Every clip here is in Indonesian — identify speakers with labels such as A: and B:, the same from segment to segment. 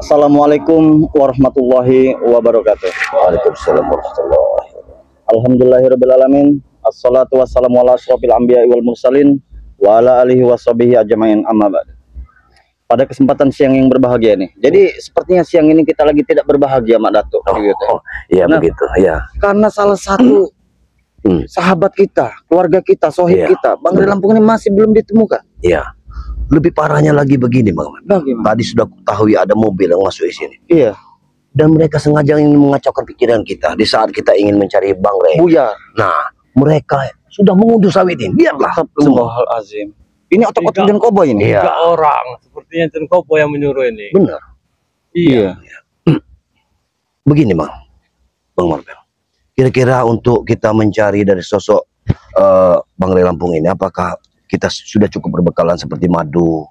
A: Assalamualaikum warahmatullahi wabarakatuh.
B: Waalaikumsalam warahmatullahi wabarakatuh.
A: Alhamdulillahirrabbilalamin. Assalatu wassalamu ala asrofil anbiya wal mursalin wa ala alihi washabihi ajmain, amma ba'd. Pada kesempatan siang yang berbahagia nih. Jadi sepertinya siang ini kita lagi tidak berbahagia, Mak Datuk.
B: Iya begitu, ya.
A: Karena salah satu sahabat kita, keluarga kita, sohib kita, Bang Ray Lampung ini masih belum ditemukan.
B: Iya. Lebih parahnya lagi begini, Bang.
A: Bagaimana?
B: Tadi sudah ketahui ada mobil yang masuk di sini.
A: Iya.
B: Dan mereka sengaja ingin mengacaukan pikiran kita di saat kita ingin mencari Bang Ray.
A: Buyar.
B: Nah, mereka sudah mengunduh sawit ini. Biarlah semua.
A: Astagfirullahaladzim. Ini otak-otak dan koboi ini.
B: Iya.
C: 3 orang sepertinya Jen Kopo yang menyuruh ini.
B: Benar.
A: Iya.
B: Begini, Bang Marvel. Kira-kira untuk kita mencari dari sosok Bang Ray Lampung ini, apakah kita sudah cukup berbekalan seperti madu?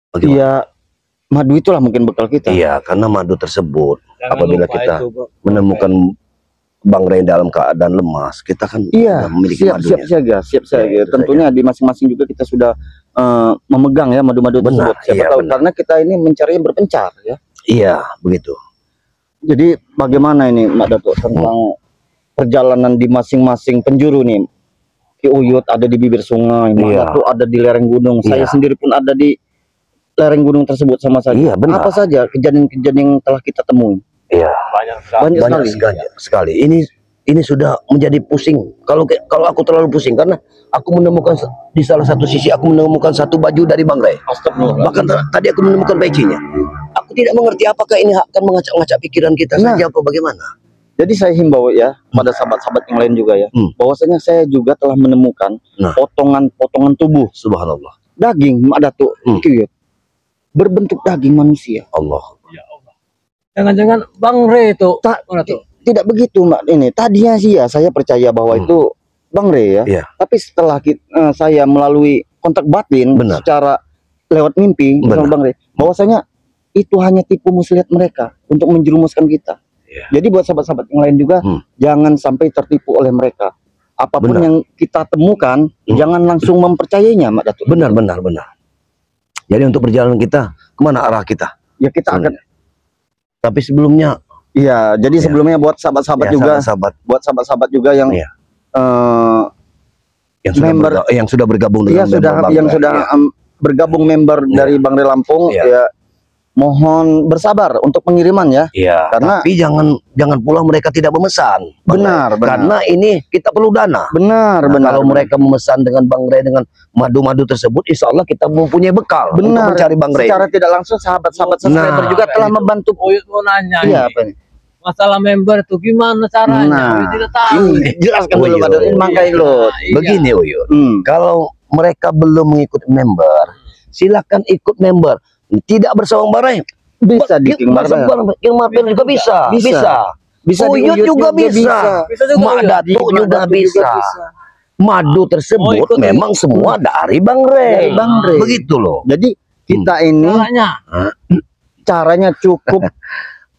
B: Bagaimana?
A: Iya. Madu itulah mungkin bekal kita.
B: Iya, karena madu tersebut
C: Jangan
B: apabila
C: lupa
B: kita
C: itu, Bang.
B: menemukan Bang Ray dalam keadaan lemas, kita kan
A: Iya,
B: sudah memiliki
A: siap
B: madunya.
A: siaga.
B: Ya, itu
A: Tentunya di masing-masing juga kita sudah memegang ya madu-madu tersebut.
B: Benar,
A: Siapa
B: iya,
A: tahu
B: benar.
A: karena kita ini mencarinya berpencar ya.
B: Iya, begitu.
A: Jadi bagaimana ini Mbak Datuk tentang perjalanan di masing-masing penjuru nih? Ki Uyut ada di bibir sungai, Mbak
B: Iya.
A: Datuk ada di lereng gunung. Saya
B: Iya.
A: sendiri pun ada di lereng gunung tersebut sama saja.
B: Iya, benar.
A: Apa saja kejadian-kejadian yang telah kita temui?
B: Iya,
C: Banyak sekali.
A: Banyak
B: banyak sekali. Ini sudah menjadi pusing. Kalau aku terlalu pusing karena aku menemukan di salah satu sisi aku menemukan satu baju dari Bang Ray.
A: Astagfirullah.
B: Bahkan tadi aku menemukan pecinya. Aku tidak mengerti apakah ini akan mengacak-ngacak pikiran kita
A: Nah.
B: saja apa bagaimana.
A: Jadi saya himbau ya pada sahabat-sahabat yang lain juga ya, bahwasanya saya juga telah menemukan
B: Nah.
A: potongan-potongan tubuh
B: Subhanallah.
A: daging Mbak Datuk, Ki, berbentuk daging manusia.
B: Allah.
C: Ya Allah. Jangan-jangan Bang Ray itu.
A: Tak,
C: Mana tuh?
A: tidak begitu Mbak ini. Tadinya sih ya saya percaya bahwa itu Bang Ray ya.
B: Iya.
A: Tapi setelah saya melalui kontak batin
B: Benar.
A: secara lewat mimpi bersama
B: Benar.
A: Bang Ray, bahwasanya itu hanya tipu muslihat mereka untuk menjerumuskan kita.
B: Iya.
A: Jadi buat sahabat-sahabat yang lain juga jangan sampai tertipu oleh mereka. Apapun
B: Benar.
A: yang kita temukan, jangan langsung mempercayainya, Mbak Datuk.
B: Benar. Jadi untuk perjalanan kita, kemana arah kita?
A: Ya kita akan.
B: Tapi sebelumnya,
A: Iya, jadi sebelumnya buat sahabat-sahabat
B: ya,
A: juga,
B: sahabat
A: buat sahabat-sahabat juga yang
B: Iya.
A: eh,
B: yang sudah,
A: member-
B: yang sudah bergabung
A: iya
B: dengan
A: sudah
B: member Bang
A: yang
B: Ray.
A: sudah
B: Iya.
A: bergabung member dari Bang Ray Lampung,
B: Iya.
A: ya mohon bersabar untuk pengiriman ya.
B: Iya,
A: Karena-
B: tapi jangan pula mereka tidak memesan. Bang
A: Benar,
B: Ray.
A: benar.
B: Karena ini kita perlu dana.
A: Benar,
B: Nah,
A: benar.
B: kalau mereka memesan dengan Bang Ray dengan madu-madu tersebut, insya Allah kita mempunyai bekal untuk
A: benar
B: mencari Bang Ray.
A: secara tidak langsung sahabat-sahabat subscriber
B: Nah,
A: juga telah
C: kayak gitu.
A: membantu.
C: Uyut mau nanya
A: Iya,
C: nih.
A: apa ini?
C: Masalah member itu gimana caranya?
A: Nah,
C: Uyut tidak tahu.
A: ini jelaskan dulu
B: Uyut.
A: Pak Datuk. Ini Mangkai lo.
C: Iya.
B: Begini Uyut,
A: Hmm.
B: kalau mereka belum mengikuti member, silakan ikut member. Tidak bersama Bang Ray.
A: Bisa di King
B: bersama
A: Marvel.
B: King Marvel juga bisa.
A: Bisa di
B: Uyut juga bisa.
C: Bisa juga
B: Mak
C: Uyut.
B: Datuk juga bisa. Madu tersebut
C: ikut
B: memang semua dari Bang Ray.
A: Dari Bang Ray.
B: Begitu loh.
A: Jadi kita ini
C: Caranya.
A: caranya cukup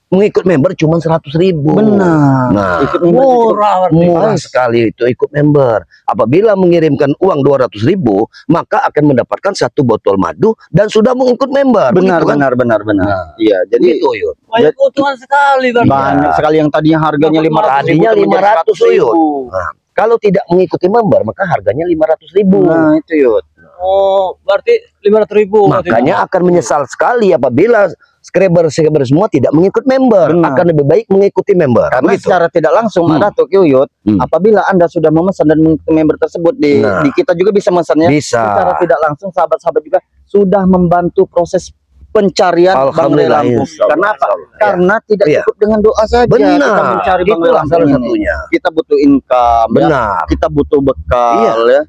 B: Mengikut member cuma 100.000.
A: benar.
B: Nah,
A: Ikut member cukup
C: Murah berarti.
B: murah sekali itu ikut member. Apabila mengirimkan uang 200.000, maka akan mendapatkan 1 botol madu dan sudah mengikut member.
A: benar,
B: Begitu kan?
A: benar.
B: Nah,
A: Iya, jadi
B: Begitu Uyut.
C: Banyak keuntungan sekali kan.
A: banyak sekali yang tadinya harganya 500
B: Tadinya 500 Uyut. Nah, kalau tidak mengikuti member maka harganya 500.000.
A: Nah, itu Yud.
C: Oh, berarti 500.000.
B: Makanya akan menyesal sekali apabila subscriber semua tidak mengikut member.
A: Benar.
B: Akan lebih baik mengikuti member.
A: Karena
B: Begitu.
A: secara tidak langsung Mak Datuk Yuyut, apabila Anda sudah memesan dan mengikuti member tersebut di kita juga bisa memesannya.
B: Bisa.
A: Secara tidak langsung sahabat-sahabat juga sudah membantu proses pencarian Bang Ray
B: Alhamdulillah,
A: Lampung.
B: insya Allah,
A: Kenapa?
B: insya Allah.
A: Karena tidak
B: Iya.
A: cukup dengan doa saja
B: Benar.
A: kita mencari Bang Ray
B: Itulah
A: Lampung
B: salah
A: ini.
B: satunya.
A: Kita butuh income, ya.
B: Benar.
A: Kita butuh bekal,
B: Iya.
A: ya.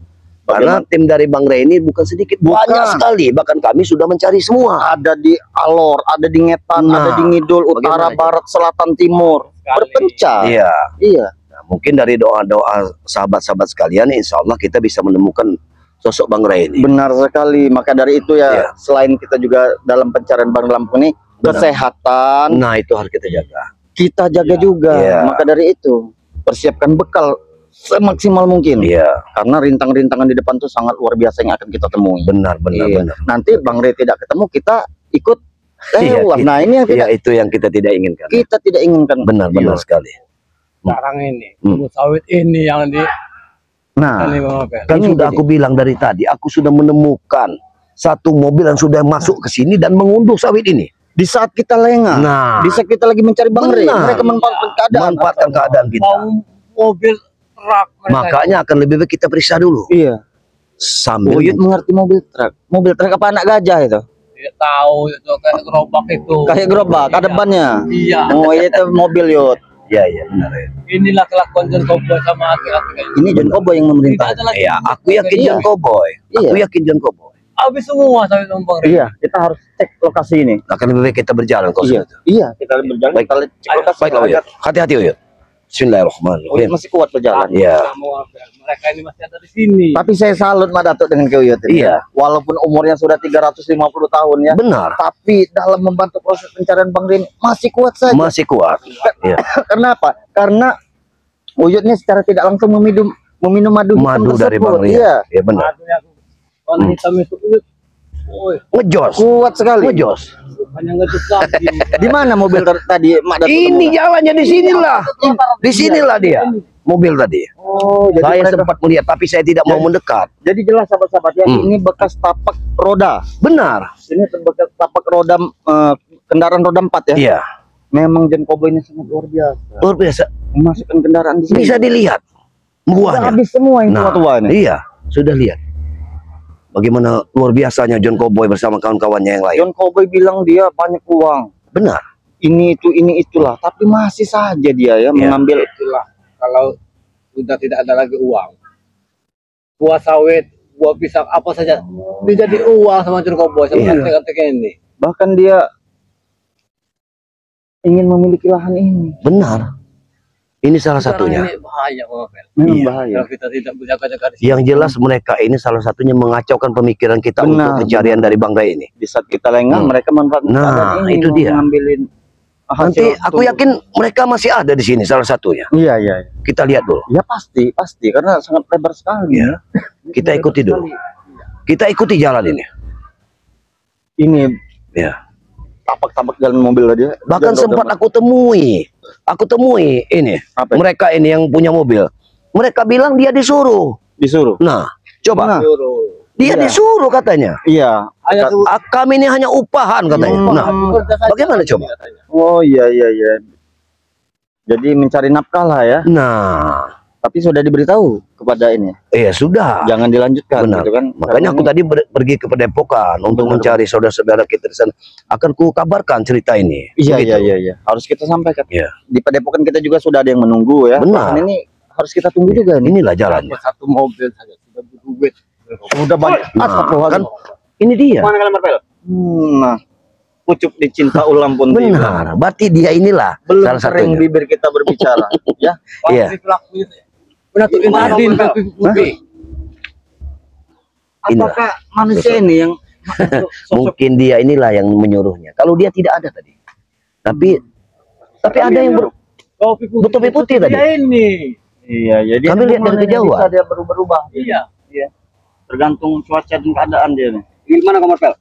B: Karena tim dari Bang Ray ini bukan sedikit,
A: Bukan.
B: banyak sekali. Bahkan kami sudah mencari semua.
A: Ada di Alor, ada di Ngetan,
B: Nah,
A: ada di Ngidul, Utara,
B: bagaimana?
A: Barat, Selatan, Timur.
C: Sekali.
A: Berpencar.
B: Iya.
A: Iya.
B: Nah, mungkin dari doa-doa sahabat-sahabat sekalian, insya Allah kita bisa menemukan sosok Bang Ray ini.
A: Benar sekali. Maka dari itu ya,
B: Iya.
A: selain kita juga dalam pencarian Bang Ray Lampung ini,
B: Benar.
A: kesehatan
B: Nah, itu harus kita jaga.
A: kita jaga juga.
B: Iya.
A: Maka dari itu, persiapkan bekal semaksimal mungkin.
B: Iya,
A: Karena rintangan-rintangan di depan tuh sangat luar biasa yang akan kita temui.
B: benar.
A: Iya. Nanti Bang Ray tidak ketemu, kita ikut lewat. Nah, ini yang
B: ya, itu yang kita tidak inginkan.
A: kita tidak inginkan.
B: Benar-benar sekali.
C: Sekarang ini kebun sawit ini yang di
A: Nah,
C: ini Bang Marbel.
B: Kan
A: Ini
B: sudah
A: jadi.
B: aku bilang dari tadi, aku sudah menemukan satu mobil yang sudah masuk ke sini dan mengunduh sawit ini.
A: di saat kita lengah,
B: Nah,
A: di saat kita lagi mencari Bang Rey,
B: benar.
A: mereka memanfaatkan keadaan.
B: manfaatkan keadaan kita.
C: Mau mobil truk mereka
B: Makanya akan lebih baik kita periksa dulu
A: Iya.
B: sambil
A: Uyut mengerti mobil truk. Mobil truk apa anak gajah itu?
C: tidak tahu itu kayak gerobak itu.
A: Kayak gerobak, ada bannya.
C: Iya.
A: Oh, itu mobil Yud.
B: ya benar ya.
C: Inilah kelakuan John Cowboy sama hati-hati kayak
A: Ini John Kobo yang memerintah.
C: Tidak ada lagi.
B: Ya, aku yakin
A: Iya.
B: John Cowboy. Aku
A: Iya.
B: yakin John Cowboy.
C: Habis semua sawit Bang Rey.
A: Iya, kita harus cek lokasi ini.
B: Akan lebih baik kita berjalan kok.
A: Iya, iya, kita berjalan.
B: Baik.
A: Kita cek lokasi.
B: Baiklah, Uyut. Hati-hati, Uyut. Bismillahirrahmanirrahim.
A: Uyut masih kuat berjalan.
B: Ya.
C: Mereka ini masih ada di sini.
A: Tapi saya salut Mak Datuk dengan Uyut ini.
B: Iya.
A: Walaupun umurnya sudah 350 tahun ya,
B: Benar.
A: tapi dalam membantu proses pencarian Bang Rey masih kuat saja.
B: Masih kuat. Ya.
A: Karena apa? Karena Uyutnya secara tidak langsung meminum madu hitam
B: Madu dari
A: tersebut.
B: Bang Ria.
A: Iya,
B: Ya benar.
C: Aduh, ya. Warna hitam itu woi,
B: Ngejos.
A: kuat sekali.
B: Ngejos.
C: hanya ngejut lagi.
A: Di mana mobil tadi Mak Datuk?
B: Ini jalannya di sinilah. Di sinilah dia. Mobil tadi.
A: Oh, jadi
B: Saya
A: mereka-
B: sempat melihat tapi saya tidak mau mendekat.
A: jadi jelas sahabat-sahabat ya, ini bekas tapak roda.
B: Benar.
A: Ini bekas tapak roda kendaraan roda 4 ya.
B: Iya.
A: Memang John Kobo ini sangat luar biasa.
B: Luar biasa.
A: Memasukkan kendaraan di sini.
B: Bisa dilihat
A: Udah
B: buahnya.
A: habis semua yang
B: Nah,
A: tua-tua ini.
B: iya, sudah lihat. Bagaimana luar biasanya John Cowboy bersama kawan-kawannya yang lain.
A: John Kobo bilang dia banyak uang.
B: Benar.
A: Ini itulah, tapi masih saja dia ya mengambil
C: Itulah kalau sudah tidak ada lagi uang. Buah sawit, buah pisang, apa saja menjadi uang sama John Cowboy sama
B: Iya.
C: antek-antek ini.
A: bahkan dia ingin memiliki lahan ini.
B: Benar. Ini salah satunya.
C: Sekarang ini bahaya Bang Marbel.
A: Memang
B: Iya.
A: bahaya.
C: Kalau kita tidak berjaga-jaga di sini.
B: Yang jelas mereka ini salah satunya mengacaukan pemikiran kita
A: Benar.
B: untuk pencarian dari Bang Ray ini.
A: Di saat kita lengah, mereka manfaatkan
B: Nah,
A: keadaan ini
B: itu dia.
A: mengambilin
B: Nanti aku yakin mereka masih ada di sini salah satunya.
A: Iya, iya.
B: Kita lihat dulu.
A: Ya pasti karena sangat lebar sekali.
B: Iya. Kita ikuti dulu. Kita ikuti jalan ini.
A: Ini
B: Ya.
A: tapak-tapak jalan mobil tadi.
B: Bahkan sempat aku temui ini
A: Apa?
B: mereka ini yang punya mobil. Mereka bilang dia disuruh.
A: Disuruh.
B: Nah, coba
A: Nah.
B: dia
A: Iya.
B: disuruh katanya.
A: Iya.
C: Hanya tuh
B: Kami ini hanya upahan katanya. Nah, bagaimana coba?
A: Oh iya. Jadi mencari nafkah lah ya.
B: Nah,
A: Tapi sudah diberitahu kepada ini.
B: sudah.
A: Jangan dilanjutkan
B: Benar.
A: gitu kan.
B: Makanya aku tadi pergi ke Padepokan untuk
A: Benar.
B: mencari saudara-saudara kita di sana. Akan ku kabarkan cerita ini.
A: Iya,
B: Begitu.
A: iya. Harus kita sampaikan.
B: Iya.
A: Di Padepokan kita juga sudah ada yang menunggu ya.
B: Benar.
A: Bahkan ini harus kita tunggu juga nih.
B: Inilah jalannya.
C: satu mobil saja sudah berduit.
A: Sudah banyak.
B: Nah,
A: Astagfirullahaladzim.
B: kan ini dia.
C: Mana kalian Marvel?
A: Nah, pucuk dicinta ulam pun tiba.
B: Benar. Berarti dia inilah
A: Belum
B: salah
A: sering
B: satunya.
A: bibir kita berbicara. Ya.
B: Iya.
C: Pasti pelakunya. Menatukin Adin tapi putih.
B: Inilah.
A: Apakah manusia ini yang sosok
B: Mungkin dia inilah yang menyuruhnya. Kalau dia tidak ada tadi. Tapi ada yang
C: Topi putih.
B: Topi putih tadi.
C: Dia ini.
A: Iya, jadi
B: Kami lihat dari kejauhan.
A: bisa dia berubah.
C: Iya.
A: Tergantung cuaca dan keadaan dia nih.
C: Ini mana Kak Marvel?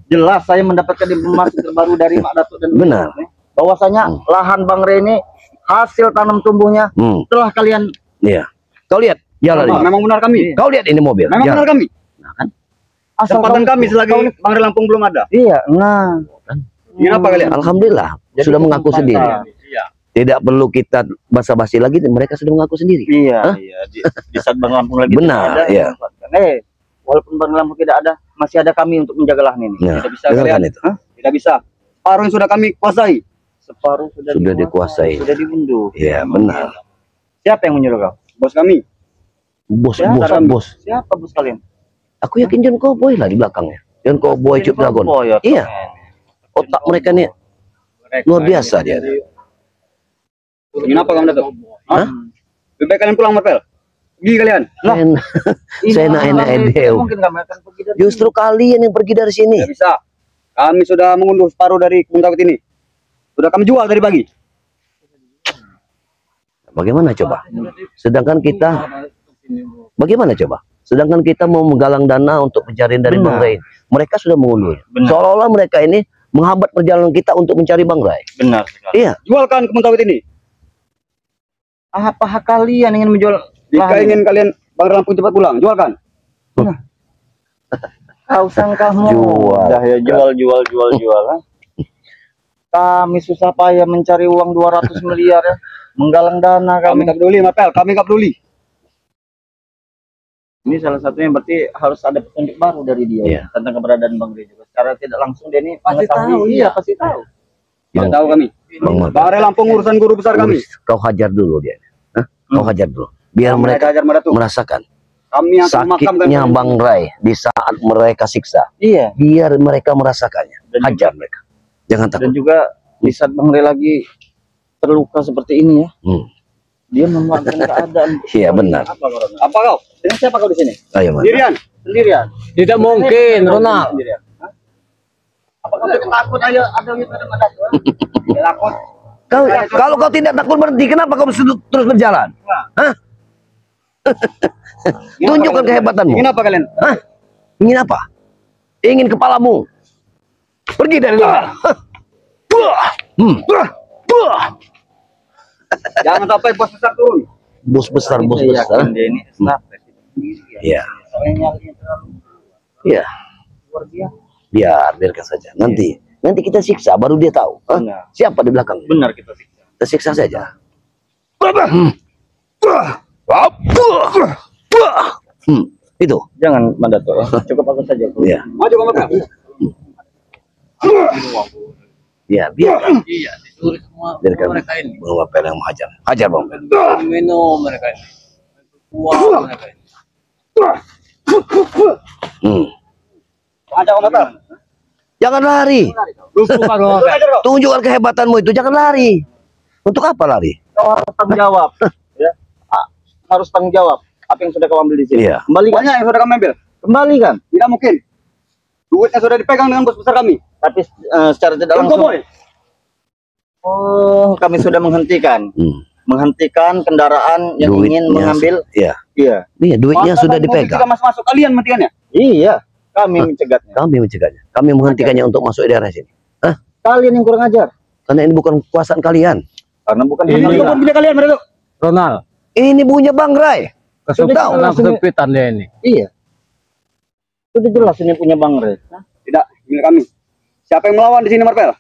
A: Jelas saya mendapatkan informasi terbaru dari Mak Datuk dan
B: Benar.
A: bahwasanya lahan Bang Rey ini hasil tanam tumbuhnya setelah kalian
B: Iya. Kau lihat jalan ini.
C: Memang benar kami.
B: Kau lihat ini mobil.
C: Memang
B: Jalan.
C: benar kami.
A: asal
C: Kesempatan
A: kau-
C: kami selagi Bang Rey Lampung belum ada.
A: Iya, nah
C: Ini apa kalian?
B: Alhamdulillah sudah mengaku
A: kesempatan.
B: sendiri.
C: Iya.
B: Tidak perlu kita basa-basi lagi, mereka sudah mengaku sendiri.
A: iya,
B: Hah?
A: iya di saat Bang Lampung lagi
B: Benar,
A: tidak ada,
B: iya.
A: walaupun Bang Lampung tidak ada, masih ada kami untuk menjaga lahan ini.
B: Nah,
C: Tidak bisa
B: dengarkan
C: kalian.
B: itu.
C: Tidak bisa. Separuh yang sudah kami kuasai.
A: Separuh sudah
B: dikuasai.
A: sudah diunduh.
B: Iya, benar.
A: Siapa yang menyuruh kau?
C: Bos kami.
B: Bos,
A: Ya,
B: bos,
A: Ram.
B: bos.
A: Siapa bos kalian?
B: Aku yakin John Cowboy lah di belakangnya. John Cowboy, Cip Dragon.
A: Oh, ya.
B: Iya. Otak mereka nih luar biasa dia.
C: Ingin apa kamu Datuk?
B: Hah?
C: Lebih baik kalian pulang Marvel. Pergi kalian.
B: Saya enak edeu.
A: Mungkin kami akan pergi dari
B: Justru kalian yang pergi dari sini.
C: Tidak bisa. Kami sudah mengunduh separuh dari kebun sawit ini. Sudah kami jual dari pagi.
B: Bagaimana coba? Sedangkan kita bagaimana coba? Sedangkan kita mau menggalang dana untuk pencarian dari
A: Benar.
B: Bang Ray. Mereka sudah mengunduh.
A: Benar.
B: Seolah-olah mereka ini menghambat perjalanan kita untuk mencari bangrai.
A: Benar sekali.
B: Iya.
C: Jualkan kebun sawit ini.
A: Apakah kalian ingin menjual
C: Jika
A: lahan?
C: ingin kalian Bang Lampung cepat pulang, jualkan.
A: Kau sangkamu
B: Jual.
A: dah ya jual. Ha? Kami susah payah mencari uang 200 miliar ya. Menggalang dana
C: Kami
A: kami.
C: nggak peduli, Mapel. Kami nggak peduli.
A: Ini salah satunya berarti harus ada petunjuk baru dari dia
B: Iya.
A: tentang keberadaan Bang Rey juga. Secara tidak langsung dia ini
C: Pasti
A: mengetahui.
C: tahu,
A: Iya,
C: iya.
A: pasti tahu.
C: Tidak
B: Bang-
C: tahu kami.
B: Bang Marvel.
C: Bang Rey Lampung urusan guru besar kami.
B: Kau hajar dulu dia. Hah? Kau hajar dulu. Biar
C: Kami
B: mereka
C: ajar mereka tuh.
B: merasakan
C: Kami yang akan memakamkan
B: sakitnya Bang Rai di saat mereka siksa.
A: Iya.
B: Biar mereka merasakannya.
A: Dan
B: Hajar mereka. Jangan
A: Dan
B: takut.
A: juga di saat Bang Rey lagi terluka seperti ini ya,
B: Hmm.
A: dia memanfaatkan keadaan.
B: Iya benar.
A: Apa Corona?
C: Apa kau?
A: Dengan siapa kau di sini?
B: Ayo Mas.
C: Sendirian?
A: Sendirian?
C: Tidak mungkin, Ronald.
A: Sendirian. Hah? Apa kau tidak takut ayo ada yang ada mana? Tidak takut.
B: Kalau kau tidak takut berhenti, kenapa kau terus berjalan? Hah? Tunjukkan kehebatanmu.
C: Ingin apa kalian?
B: Hah? Ingin apa? Ingin kepalamu. Pergi dari lahan.
C: Jangan sampai bos besar turun.
B: Bos besar, bos
A: Saya
B: besar.
A: yakin dia ini snapback.
B: Iya.
A: Soalnya nyalinya terlalu
B: Iya.
A: luar biasa.
B: Biarkan saja. Nanti kita siksa, baru dia tahu. Hah?
A: Benar.
B: Siapa di belakang?
A: Benar kita siksa.
B: Kita siksa saja. Itu.
A: Jangan Mandato ya. Cukup aku saja. Bu.
B: Iya.
C: Maju kamu Mapel.
B: Iya, biarkan.
C: Iya, dicuri semua
B: Biarkan
C: mereka ini.
B: Bang Mapel yang menghajar. Hajar Bang Mapel.
C: Minum mereka ini. Uang mereka ini. Maju kamu Mapel.
B: Jangan lari.
C: Lupa kamu Mapel.
B: Tunjukkan kehebatanmu itu. Jangan lari. Untuk apa lari?
A: Kau harus tanggung jawab. Ya. Harus tanggung jawab. Apa yang sudah kau ambil di sini?
B: Iya.
A: Kembalikan.
C: Banyak yang sudah kami ambil.
A: Kembalikan.
C: Tidak mungkin. Duitnya sudah dipegang dengan bos besar kami.
A: Tapi secara tidak
C: Tunggu
A: langsung.
C: boy.
A: Oh, kami sudah menghentikan. Menghentikan kendaraan yang ingin
B: Duitnya
A: mengambil.
B: Iya.
A: Iya.
B: Iya, duitnya
C: Masa
B: sudah
C: mobil
B: dipegang.
C: tidak masuk kalian matiannya.
A: Iya. Kami mencegatnya.
B: Kami mencegahnya. Kami menghentikannya untuk masuk di daerah sini. Hah?
A: Kalian yang kurang ajar.
B: Karena ini bukan kekuasaan kalian.
A: Karena bukan
C: Ini
A: kami.
C: kebun punya kalian mereka.
D: Ronald,
B: Ini punya Bang Rai.
A: Sudah
D: anak
A: langsung-
D: kesempitan dia ini.
A: Iya. Sudah jelas ini punya Bang Rey. Hah?
C: Tidak, milik kami. Siapa yang melawan di sini Marvel?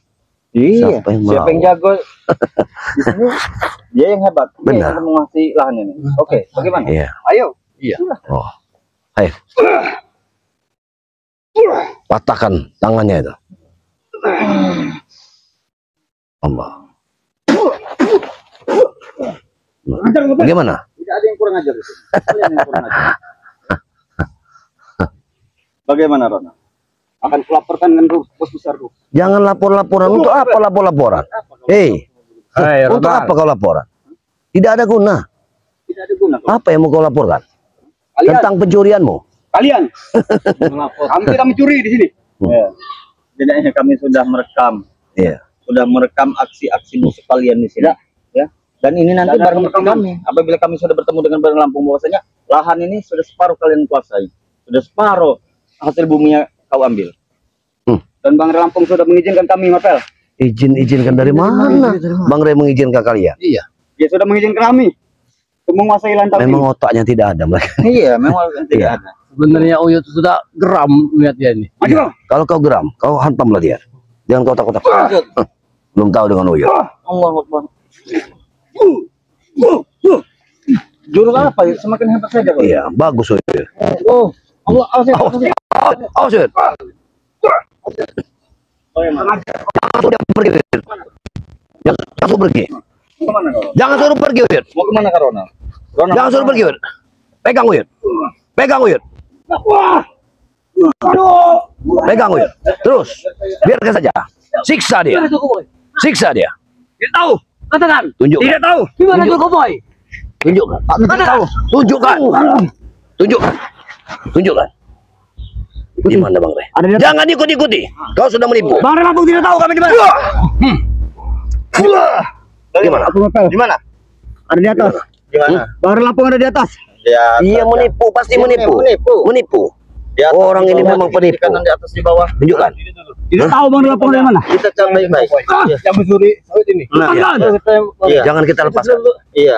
A: Iya.
B: Siapa yang
A: Siapa yang
B: melawan?
A: jago di sini? Dia yang hebat. Dia
B: Benar.
A: yang menguasai lahan ini. Oke, bagaimana?
B: Iya.
C: Ayo.
B: Oh. Hai. Patahkan tangannya itu. Allah. Bagaimana?
A: Tidak ada yang kurang ajar di sini. Kalian yang kurang ajar. Bagaimana, Rona?
C: Akan kulaporkan dengan bos besar tuh.
B: Jangan lapor-laporan. Untuk apa lapor-laporan? Hei,
D: Hai,
B: untuk
D: Ronald.
B: apa kau laporan? Tidak ada guna.
A: Tidak ada guna.
B: Apa yang mau kau laporkan?
C: Kalian,
B: Tentang pencurianmu?
C: kalian. Kami tidak mencuri di sini.
A: Ya. Setidaknya kami sudah merekam.
B: Iya.
A: Sudah merekam aksi-aksi musuh kalian di sini. Ya. Dan ini nanti
C: Dan ada
A: barang bukti
C: rekaman.
A: kami. Apabila kami sudah bertemu dengan Barang Lampung bahwasanya lahan ini sudah separuh kalian kuasai. Sudah separuh hasil buminya kau ambil.
C: Dan Bang Rey Lampung sudah mengizinkan kami Marvel.
B: Izinkan dari mana? Bang Ray mengizinkan kalian?
D: Iya.
C: Dia sudah mengizinkan kami untuk menguasai lahan kami.
B: Memang otaknya tidak ada mereka.
A: Iya, memang tidak
B: Iya.
A: ada.
D: Sebenarnya Uyut sudah geram melihat dia ini.
C: Maju kau.
B: Kalau kau geram, kau hantamlah dia. Jangan kau takut-takut.
A: Lanjut.
B: Belum tahu dengan Uyut.
A: Allah Akbar. Jurus apa? Semakin hebat saja kau.
B: Iya, bagus Uyut.
A: Oh, Allah,
B: Awas, awas Uyut.
A: Bagaimana?
B: Jangan suruh dia pergi. Uyut. Jangan suruh pergi.
A: Kemana kau?
B: Jangan suruh pergi Uyut.
A: Mau kemana kau, Ronald? Ronald,
B: Jangan suruh pergi Uyut. Pegang Uyut. Pegang Uyut. Pegang Uyut. Terus, biarkan saja. Siksa dia. Siksa dia.
C: Tidak tahu. Katakan.
B: Tunjukkan.
C: Tidak tahu. Gimana tuh Boy?
B: Tunjukkan. Tunjukkan. Tunjukkan. Tunjukkan. Di mana Bang Rey?
C: Ada di atas.
B: Jangan ikut-ikuti. Kau sudah menipu.
C: Bang Rey Lampung tidak tahu kami di mana.
B: Gimana?
C: Aku Marvel.
A: di mana?
C: Ada di atas.
A: Di mana?
C: Bang Rey Lampung ada di atas.
A: Ya,
B: Iya menipu, pasti
A: Iya,
B: menipu.
A: menipu.
B: Menipu.
A: Di atas,
B: Orang
A: di
B: ini
A: bawah,
B: memang
A: di kiri,
B: penipu.
A: kanan, di atas, di bawah.
B: Tunjukkan.
D: Tidak tahu Bang Lampung dari mana.
A: Kita cari baik-baik. Iya.
C: Yang mencuri sawit ini.
A: Nah, iya.
B: Jangan kita lepaskan.
A: Iya.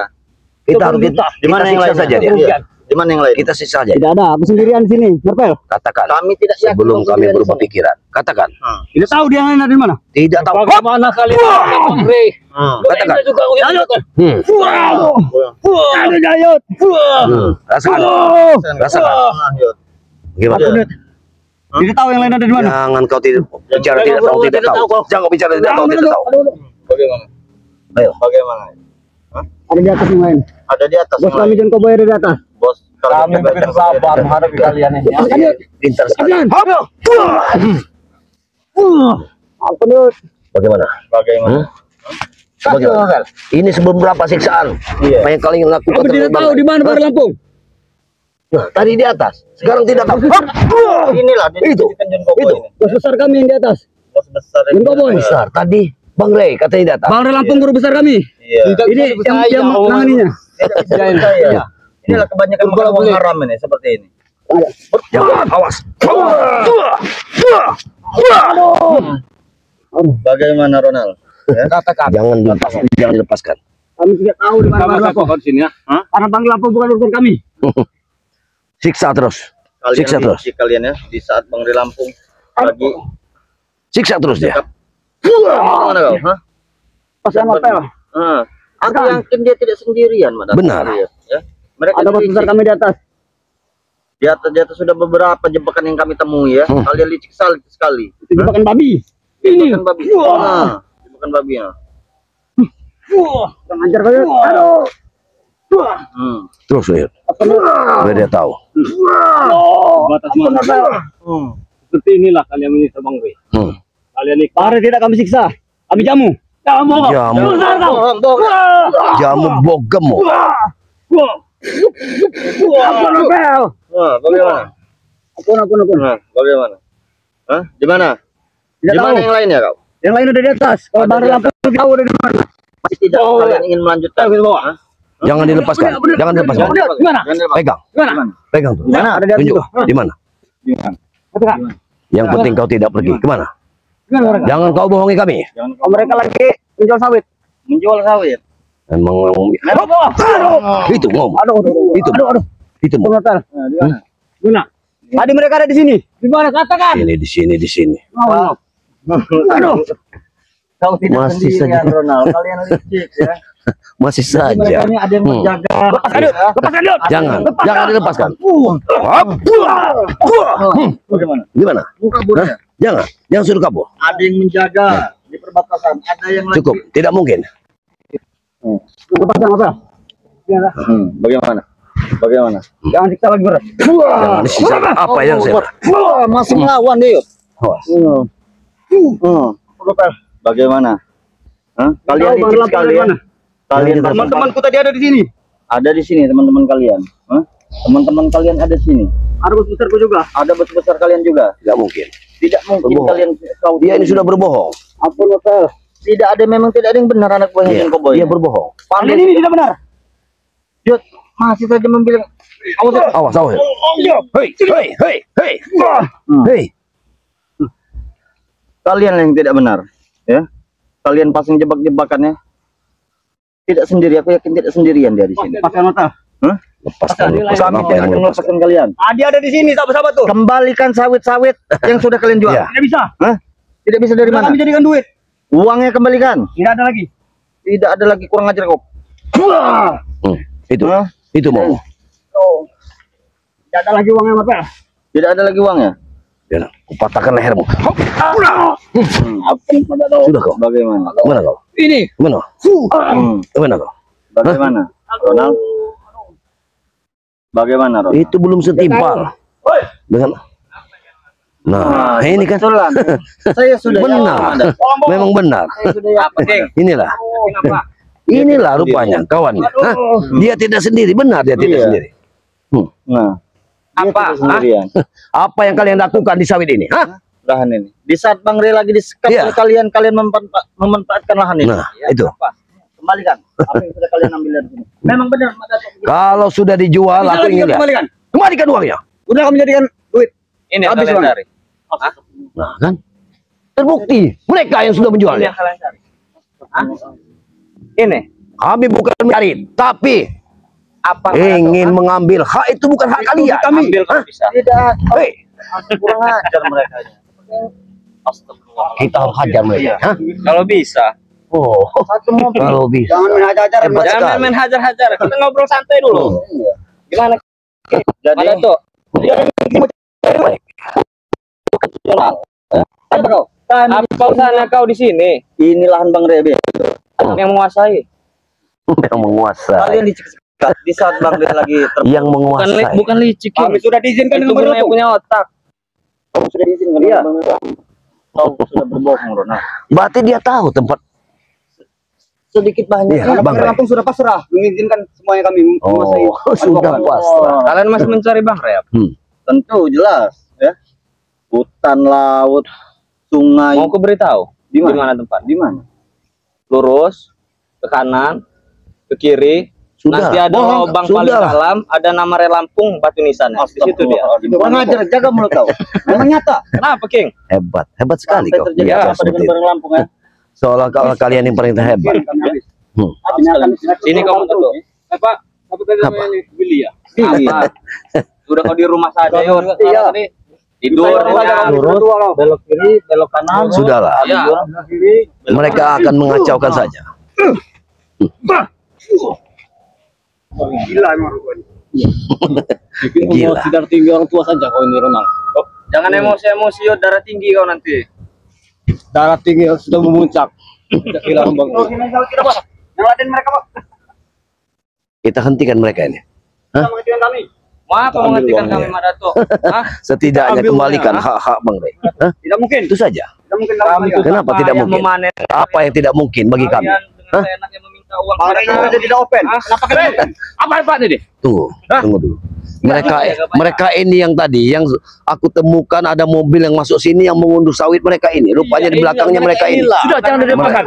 B: Kita harus
A: Di mana yang lain
B: saja dia.
A: Iya. Di mana yang lain?
B: Kita siksa saja.
D: Tidak ada, aku sendirian di sini. Marvel.
B: Katakan.
A: Kami tidak yakin
B: Sebelum
A: Bang
B: kami
A: sendirian
B: berubah
A: di sini.
B: pikiran. Katakan.
D: Tidak tahu dia yang dari mana.
B: Tidak tahu.
C: Bagaimana kalian Bang Rey?
B: Katakan.
C: Kita juga uyut.
D: Ada Jayut.
B: Rasakan. Rasakan. Gimana?
D: Tidak tahu yang lain ada di mana.
B: Jangan kau bicara tidak tahu tidak tahu. Jangan kau bicara tidak tahu tidak tahu.
A: Bagaimana?
B: Ayo.
A: Bagaimana?
D: Ada di atas yang lain.
A: Ada di atas.
D: Bos
A: yang
D: kami
A: lain.
D: John Koboy ada di atas.
A: Bos
C: Kami
A: juga
C: begitu sabar menghadapi kalian ini.
B: Pintar sekali.
D: Apa nih?
B: Bagaimana?
A: Bagaimana?
B: Bagaimana? Ini sebelum berapa siksaan?
A: Iya.
B: Apa yang kalian lakukan?
D: Aku tidak tahu di mana Bang Lampung.
B: Nah, tadi di atas. Sekarang tidak tahu.
A: Inilah
B: Itu.
A: John Koboy
B: Itu.
A: ini.
D: Bos besar kami yang di atas.
A: Bos besar
D: John Koboy.
B: Besar. Tadi Bang Rey katanya di atas.
D: Bang Lampung guru besar kami.
A: Iya.
D: Ini yang menanganinya.
A: Tidak bisa percaya. Inilah kebanyakan uang haram ini seperti ini.
B: Jangan awas.
A: Bagaimana Ronald? Ya?
C: Katakan.
B: Jangan dilepaskan.
D: Kami tidak tahu di mana Bang
C: Sama
D: Lampung.
C: kau di sini ya.
D: Karena Bang Lampung bukan urusan kami.
B: Siksa terus.
A: Kalian
B: Siksa terus.
A: diuji kalian ya di saat Bang Rey Lampung lagi.
B: Siksa terus dia.
A: Gimana kau? Hah?
D: Pasan Marvel.
A: Aku yakin dia tidak sendirian, Madam.
B: Benar.
A: Ya. Mereka
D: Ada bos besar kami di atas.
A: di atas sudah beberapa jebakan yang kami temui ya. Kalian licik sekali.
D: Itu jebakan babi. Ini.
A: Jebakan babi. Jebakan babi ya.
D: Kurang ajar kalian. Aduh.
B: Terus lihat. Biar dia tahu.
C: Batas mana? Seperti inilah kalian menyiksa Bang Rey. Kalian ini
D: Pare tidak kami siksa. Kami jamu.
B: Jamu. Jamu bogem.
A: Bagaimana?
D: Ampun.
A: Bagaimana? Hah? Di mana?
D: Tidak
A: Di mana
D: tahu.
A: yang lainnya kau?
D: Yang lain ada di atas. Kalau
A: Ada
D: Bang
A: di
D: Lampung tahu ada di mana.
A: Masih tidak kalian ingin melanjutkan? Hah?
B: Jangan dilepaskan. Jangan dilepaskan.
D: Gimana?
A: Jangan dilepas.
B: Pegang.
D: Gimana?
B: Pegang tuh.
D: Mana? Ada di atas
B: Tunjuk.
D: itu.
B: Di mana?
D: Katakan.
B: Yang penting kau tidak pergi. Kemana?
D: Gimana mereka?
B: Jangan kau bohongi kami.
A: Jangan
D: Oh, mereka lagi menjual sawit.
A: menjual sawit.
B: Emang itu ngomong.
D: Aduh.
B: Itu
D: Bang Lampung.
A: Di mana?
D: Gimana? Tadi mereka ada di sini. Di mana? Katakan.
B: ini di sini.
D: Oh, aduh.
A: Kau tidak
B: Masih
A: sendirian,
B: saja.
A: Ronald. Kalian licik ya.
B: Masih
A: Mereka
B: saja.
A: ini ada yang menjaga.
D: Lepaskan dia.
B: Jangan dilepaskan.
A: Bagaimana?
B: Gimana?
A: Kabur ya?
B: Jangan suruh kabur.
A: Ada yang menjaga di perbatasan. Ada yang lagi.
B: Cukup. Tidak mungkin.
D: Lepaskan apa?
A: Bagaimana?
D: Jangan siksa lagi berat.
B: Jangan disisa. Apa yang saya?
A: Masih melawan dia.
B: Awas.
A: Bagaimana? Hah? Kalian
D: Tahu Bang
A: licik
D: Lampung
A: sekali
D: dari
A: ya.
D: mana?
A: Kalian
D: Teman-temanku tadi ada di sini.
A: ada di sini teman-teman kalian. Hah? Teman-teman kalian ada di sini.
D: Ada bos besarku juga.
A: Ada bos besar kalian juga.
B: Tidak mungkin.
A: Tidak mungkin
B: Berbohong.
A: kalian kau
B: Dia ini sudah berbohong.
D: Ampun, Novel.
A: tidak ada yang benar anak buahnya
B: Iya,
A: John Koboy.
B: dia berbohong.
D: Kalian ini tidak benar.
A: Jod masih saja membilang
B: Awas. Hei.
A: kalian yang tidak benar, ya. Kalian pasang jebak-jebakannya. Tidak sendiri, aku yakin tidak sendirian dia di sini.
D: Pasan Novel.
B: Lepaskan.
A: Kami
B: Lepaskan apa yang
A: tidak
B: lepaskan?
A: melepaskan kalian.
D: Tadi ada di sini, sahabat-sahabat tuh.
A: Kembalikan sawit-sawit yang sudah kalian jual.
B: Iya.
D: Tidak bisa.
A: Hah? Tidak bisa dari
D: Sudah
A: mana?
D: kami jadikan duit.
A: Uangnya kembalikan.
D: Tidak ada lagi.
A: Tidak ada lagi kurang ajar kau.
B: Itu.
A: Hah?
B: Itu mau.
D: Oh. Tidak ada lagi uangnya, Novel.
A: Tidak ada lagi uangnya.
B: Ya, kupatahkan lehermu.
D: Ampun, Novel.
B: Sudah kau.
A: Bagaimana?
B: Mana kau?
D: Ini.
B: Mana?
A: Hmm.
B: Mana kau?
A: Bagaimana? Ronald? Bagaimana, Ronald?
B: Itu belum setimpal. Dengan. Nah, ini kan
A: Betul lah. Saya sudah
B: benar.
A: yakin ada.
B: Memang benar.
A: Saya sudah yakin.
B: Inilah. Inilah rupanya kawannya. Hah? Dia tidak sendiri, benar dia tidak
A: Iya.
B: sendiri.
A: Nah, dia tidak sendirian.
B: Apa yang kalian lakukan di sawit ini? Hah?
A: Lahan ini. Di saat Bang Rey lagi disekap
B: Iya.
A: oleh kalian memanfaatkan lahan ini.
B: Nah,
A: Ya,
B: itu.
A: apa? Kembalikan apa yang sudah kalian ambil dari sini. Memang benar, Mas Dato.
B: Kalau sudah dijual,
D: Bisa
B: aku
D: lagi
B: ingin lihat.
D: kembalikan.
B: Kembalikan uangnya.
D: Udah kami jadikan duit.
C: ini
D: Habis
C: kalian
D: uang.
C: cari.
B: Nah, kan? Terbukti mereka yang sudah
D: Ini
B: menjualnya.
D: yang kalian cari. Hah? Ini
B: Kami bukan mencari, tapi
D: apa
B: ingin mengambil hak. Itu bukan hak kalian.
D: kami ambil kalau bisa.
A: Tidak.
B: Hei,
A: Kurang ajar mereka. Astagfirullah.
B: kita harus hajar mereka. Hah?
D: Kalau bisa.
B: Oh, kalau bisa.
A: Jangan main hajar-hajar.
B: Hebat
D: Jangan
B: sekali.
D: main hajar-hajar. Kita ngobrol santai dulu.
A: Iya.
D: Gimana?
A: Jadi
D: Ada tuh. Apa usahanya kau di sini?
A: ini lahan Bang Rebe.
D: Yang menguasai.
B: Yang menguasai.
A: Kalian dicekat di saat Bang Rebe lagi
B: Yang menguasai.
D: Bukan licik.
C: Kami sudah diizinkan
D: Itu
C: dengan
D: yang punya otak.
A: Kamu sudah diizinkan.
C: Iya.
A: Kau sudah berbohong, Rona.
B: Berarti dia tahu tempat.
A: Sedikit banyak.
B: Iya, Bang Rey.
C: Lampung sudah pasrah, mengizinkan semuanya kami menguasai.
B: Oh, sudah pasrah.
D: Kalian masih mencari Bang Rep.
A: Tentu jelas ya. Hutan, laut, sungai.
D: Mau ku beritahu
A: Di mana?
D: di mana tempat?
A: Di mana?
D: Lurus ke kanan, ke kiri.
B: Sudah.
D: Nanti ada
A: Bohong,
D: lubang
B: sudah.
D: paling dalam, ada nama Relampung batu nisannya. Di situ dia.
A: Kurang ajar, jaga mulut kau. Memang nyata.
D: Kenapa, King?
B: Hebat, hebat sekali
A: Sampai
B: kau.
A: terjadi
B: Iya,
A: apa
B: seperti
A: dengan
B: itu.
A: barang Lampung ya?
B: Seolah kalian yang paling hebat.
D: Sini kamu duduk.
C: Apa
B: Apa?
C: Willy ya?
D: Apa? Sudah kau di rumah saja, Yun.
A: Iya.
D: Tidur.
A: Lurus, belok kiri, belok kanan.
B: Sudahlah.
D: Iya.
B: Mereka akan mengacaukan saja.
C: Gila emang rupanya.
B: Gila.
C: Tidak tinggi orang tua saja kau ini Ronald.
D: Jangan emosi-emosi, Yun. Darah tinggi kau nanti.
C: Darah tinggi sudah memuncak. Tidak gila bang.
B: Kita hentikan mereka ini.
D: Mau apa menghentikan kami, Madato? Hah?
B: Setidaknya
C: Ambil
B: kembalikan
C: uangnya.
B: hak-hak Bang Rey. Hah?
C: Tidak mungkin.
B: Itu saja.
C: Tidak mungkin
D: Kami itu
B: Kenapa tidak
D: payah
B: mungkin?
D: memanen
B: Apa yang tidak mungkin bagi kami?
D: kalian dengan enaknya meminta uang
C: Bang Rey
D: mereka.
C: aja tidak open.
D: Hah?
C: Kenapa kalian? Apa ini?
B: Tunggu dulu. Mereka ini yang tadi yang aku temukan ada mobil yang masuk sini yang mengunduh sawit mereka ini. Rupanya di belakangnya mereka ini.
C: Sudah jangan dilepaskan.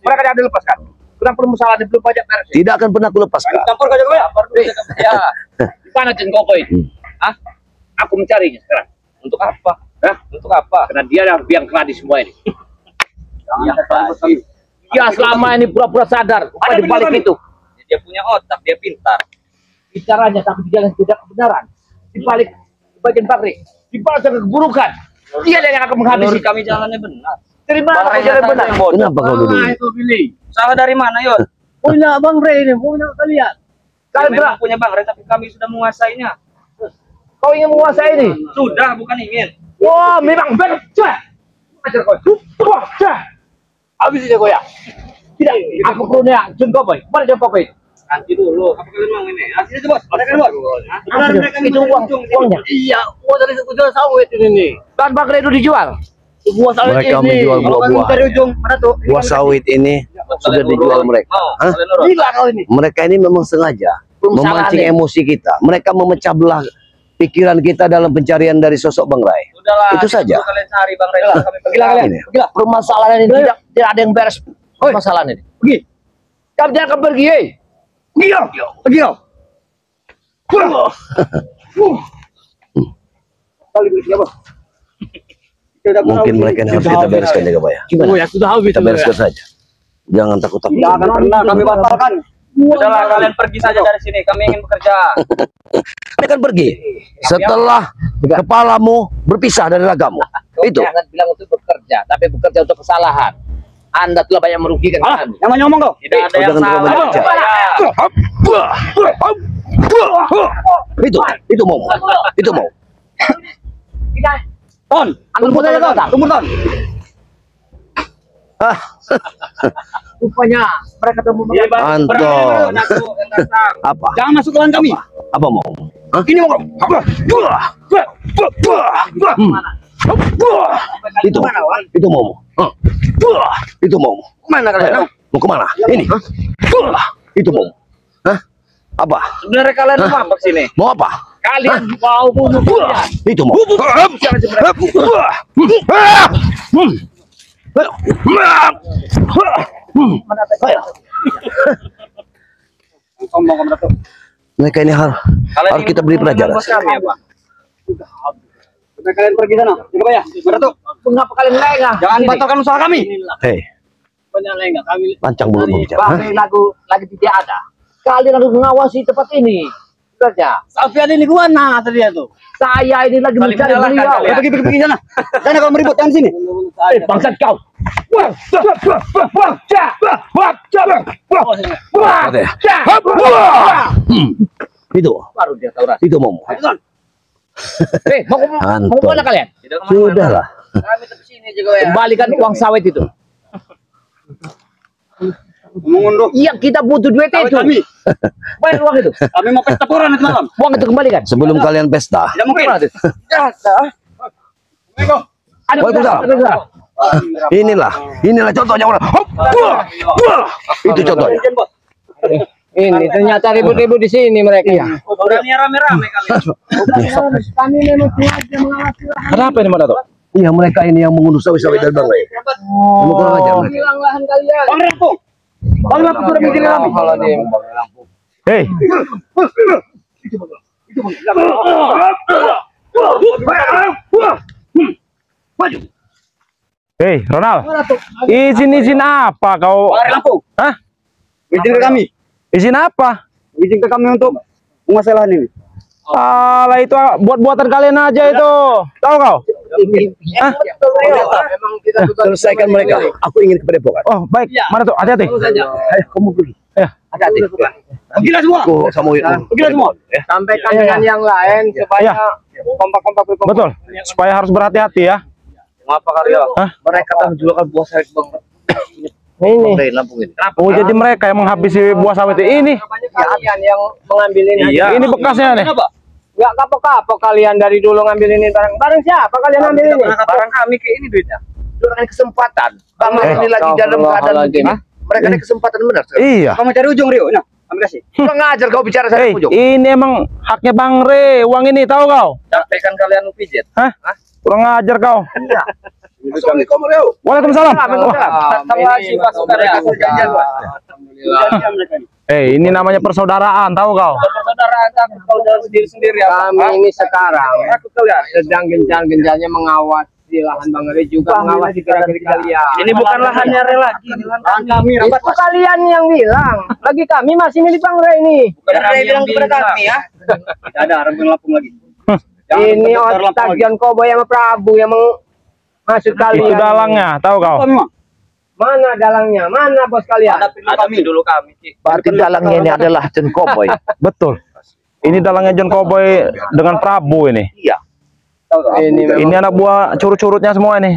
C: Mereka jangan dilepaskan. Kurang perlu masalah di belum pajak beres.
B: Tidak akan pernah kulepaskan.
C: Campur kau jago ya.
D: Ya,
C: Di mana Jen Koko ini?
D: Hah?
C: Aku mencarinya sekarang.
D: Untuk apa?
C: Hah?
D: Untuk apa?
C: Karena dia yang biang keladi semua ini.
D: Yang tadi.
C: Dia selama ini pura-pura sadar. Apa di balik itu?
D: Dia punya otak, dia pintar.
C: Bicaranya tapi di jalan tidak kebenaran. Di balik bagian pabrik, di balik keburukan. Dia yang akan menghabisi
D: Menurut kami jalannya benar.
C: Terima
D: Bang Rey
C: jalan
D: saja
C: benar.
D: yang bodoh.
B: Kenapa kau duduk?
C: Itu Billy.
D: Salah dari mana, Yon?
C: Punya Bang Rey ini, punya kalian.
D: Kalian
C: Kalian
D: memang punya Bang Rey, tapi kami sudah menguasainya.
C: kau ingin menguasai ini?
D: Sudah, bukan ingin.
C: Wah, memang benar. Ajar kau. Wah, habis aja kau ya. Tidak, aku punya Jengkoboy. Mana Jengkoboy?
D: Nanti dulu. Apa kalian mau ini? Sini aja, Bos. Mereka Bos.
C: Itu uangnya. Iya, uang dari jual sawit ini nih. Kan Bang Rey itu dijual. Buah sawit
B: Mereka
C: ini.
B: menjual
C: Kalau kami
B: buah-buah.
C: cari ujung, mana tuh?
B: Buah sawit ini sudah dijual mereka.
D: Mau,
B: Hah?
D: kalian nurut.
C: Gila kau ini.
B: Mereka ini memang sengaja
C: Belum
B: memancing
C: salah,
B: emosi kita. Mereka memecah belah pikiran kita dalam pencarian dari sosok Bang Rey.
D: Sudahlah.
B: Itu saja.
D: Dulu kalian cari Bang Rey. Kami pergi.
C: Gila kalian.
B: Ini.
C: Gila, permasalahan ini tidak ada yang beres. Permasalahan ini. Pergi. Kamu jangan pergi, hei. Pergi kau. Pergi kau. Kali beli siapa?
B: Mungkin mereka ini harus kita bereskan jaga Pak ya.
C: Oh ya, sudah habis.
B: Kita bereskan saja. Jangan takut-takut.
C: Tidak akan pernah kami batalkan.
D: Sudahlah, kalian pergi saja dari sini. Kami ingin bekerja.
B: Mereka akan pergi setelah kepalamu berpisah dari ragamu. Itu.
C: Jangan bilang untuk bekerja, tapi bekerja untuk kesalahan. Anda telah banyak merugikan kami.
A: Jangan ngomong kau.
D: Tidak ada yang
B: jangan
D: salah.
B: terlalu banyak. Itu mau. Itu mau.
C: Ton, tunggu saja kau. Tunggu Ton.
B: Ah,
C: Rupanya mereka temu
B: Anton. Apa?
C: Jangan masuk ruangan kami.
B: Apa mau? Hah?
C: Ini mau.
B: Itu mau. Hah? Itu mau.
C: Mana kalian?
B: Mau kemana? Ini. Itu mau. Hah? Apa?
D: Sebenarnya kalian mau apa sini?
B: Mau apa?
C: Kalian mau bunuh dia.
B: Itu mau. Mereka ini harus
D: Kalian
B: kita beri pelajaran.
D: Bos kami, ya, Pak. Sampai kalian pergi sana. Coba ya. Beratuk.
C: Mengapa kalian lengah?
D: Jangan batalkan usaha kami.
B: Hei,
C: Banyak lengah kami.
B: lancang mulutmu bicara.
C: Bahkan lagi tidak ada. Kalian harus mengawasi tempat ini. Saja.
D: Alfian ini mana tadi itu?
C: Saya ini lagi mencari beliau.
D: Pergi sana. Sana kalau meribut jangan sini.
C: Bangsat kau.
B: Itu,
C: Baru dia tahu rasa.
B: itu mau.
C: Mau kemana kalian?
B: Sudahlah.
C: Kami tetap sini juga ya. Kembalikan uang sawit itu.
D: Mengunduh.
C: Iya, kita butuh duit itu.
D: Kami.
C: Bayar uang itu.
D: Kami mau pesta pura nanti malam.
C: Uang itu kembalikan.
B: Sebelum kalian pesta,
D: Tidak mungkin.
B: Waalaikumsalam. Inilah contohnya orang. Hop, wah, wah. Itu contohnya.
C: Ini ternyata ribut-ribut di sini mereka.
D: Orangnya rame-rame kami.
C: Kami memang sengaja mengawasi lahan.
A: Ada apa ini, Mbak Dato?
B: Iya, mereka ini yang mengunduh sawit-sawit dari Bang Ray. Kamu kurang ajar mereka.
C: Hilang lahan kalian.
D: Bang Rampung. Bang Rampung sudah menjadi kami.
A: Hei, hei, Ronald. Izin apa kau?
D: Bang Rampung.
A: Hah?
D: Izin ke kami.
A: Izin apa?
D: Izin ke kami untuk menguasai lahan ini.
A: Alah, itu buat-buatan kalian aja itu. Tahu kau? Hah?
C: Memang kita juga
B: Selesaikan mereka. Aku ingin ke Padepokan.
A: Oh, baik. Mana tuh? Hati-hati.
B: Ayo, kamu pergi.
A: Ya.
C: hati-hati.
D: Pergilah semua.
B: Aku sama itu.
D: Pergilah semua.
C: Sampaikan dengan yang lain supaya kompak-kompak berkompak.
A: Betul. Supaya harus berhati-hati ya.
C: Ngapa kalian?
A: Hah?
C: Mereka akan menjualkan buah sawit Bang. Ini.
B: Lampung ini.
A: Oh, jadi mereka yang menghabisi buah sawit ini.
C: Kalian yang mengambil ini.
A: Iya. Ini bekasnya nih.
C: Enggak kapok-kapok kalian dari dulu ngambil ini barang. Barang siapa kalian ambil ini?
D: Barang kami ke ini duitnya.
C: Dengan kesempatan. Bang ini lagi dalam keadaan begini. Mereka ada kesempatan benar.
A: Iya.
D: Kamu cari ujung Rio. Nah, kami kasih.
C: Kurang ajar kau bicara saya
A: Hei,
C: ujung.
A: ini emang haknya Bang Re. Uang ini tahu kau?
C: Sampaikan kalian pijet.
A: Hah? Kurang ajar kau.
C: Iya.
B: Assalamualaikum Rio.
A: Waalaikumsalam.
C: Datang lagi pasukan ya.
A: Ini namanya persaudaraan, tahu kau?
C: Saudara kau jalan sendiri-sendiri. Kami ini sekarang sedang gencar-gencarnya mengawasi lahan Bang Re juga mengawasi gerak-gerik kalian.
D: Ini bukan lahannya Re lagi. Lahan kami.
C: Itu kalian yang bilang. Lagi kami masih milik Bang Re ini.
D: Bukan Re bilang kepada kami ya. Tidak ada Rampung Lampung lagi.
C: Ini otak John Koboy sama Prabu yang masuk kalian.
A: Itu dalangnya, tahu kau?
C: Mana dalangnya? Mana bos kalian?
D: Kami dulu kami.
B: Berarti dalangnya ini adalah John Cowboy.
A: Betul. Ini dalangnya John Koboy dengan Prabu ini.
B: Iya.
A: Ini anak buah curut-curutnya semua ini.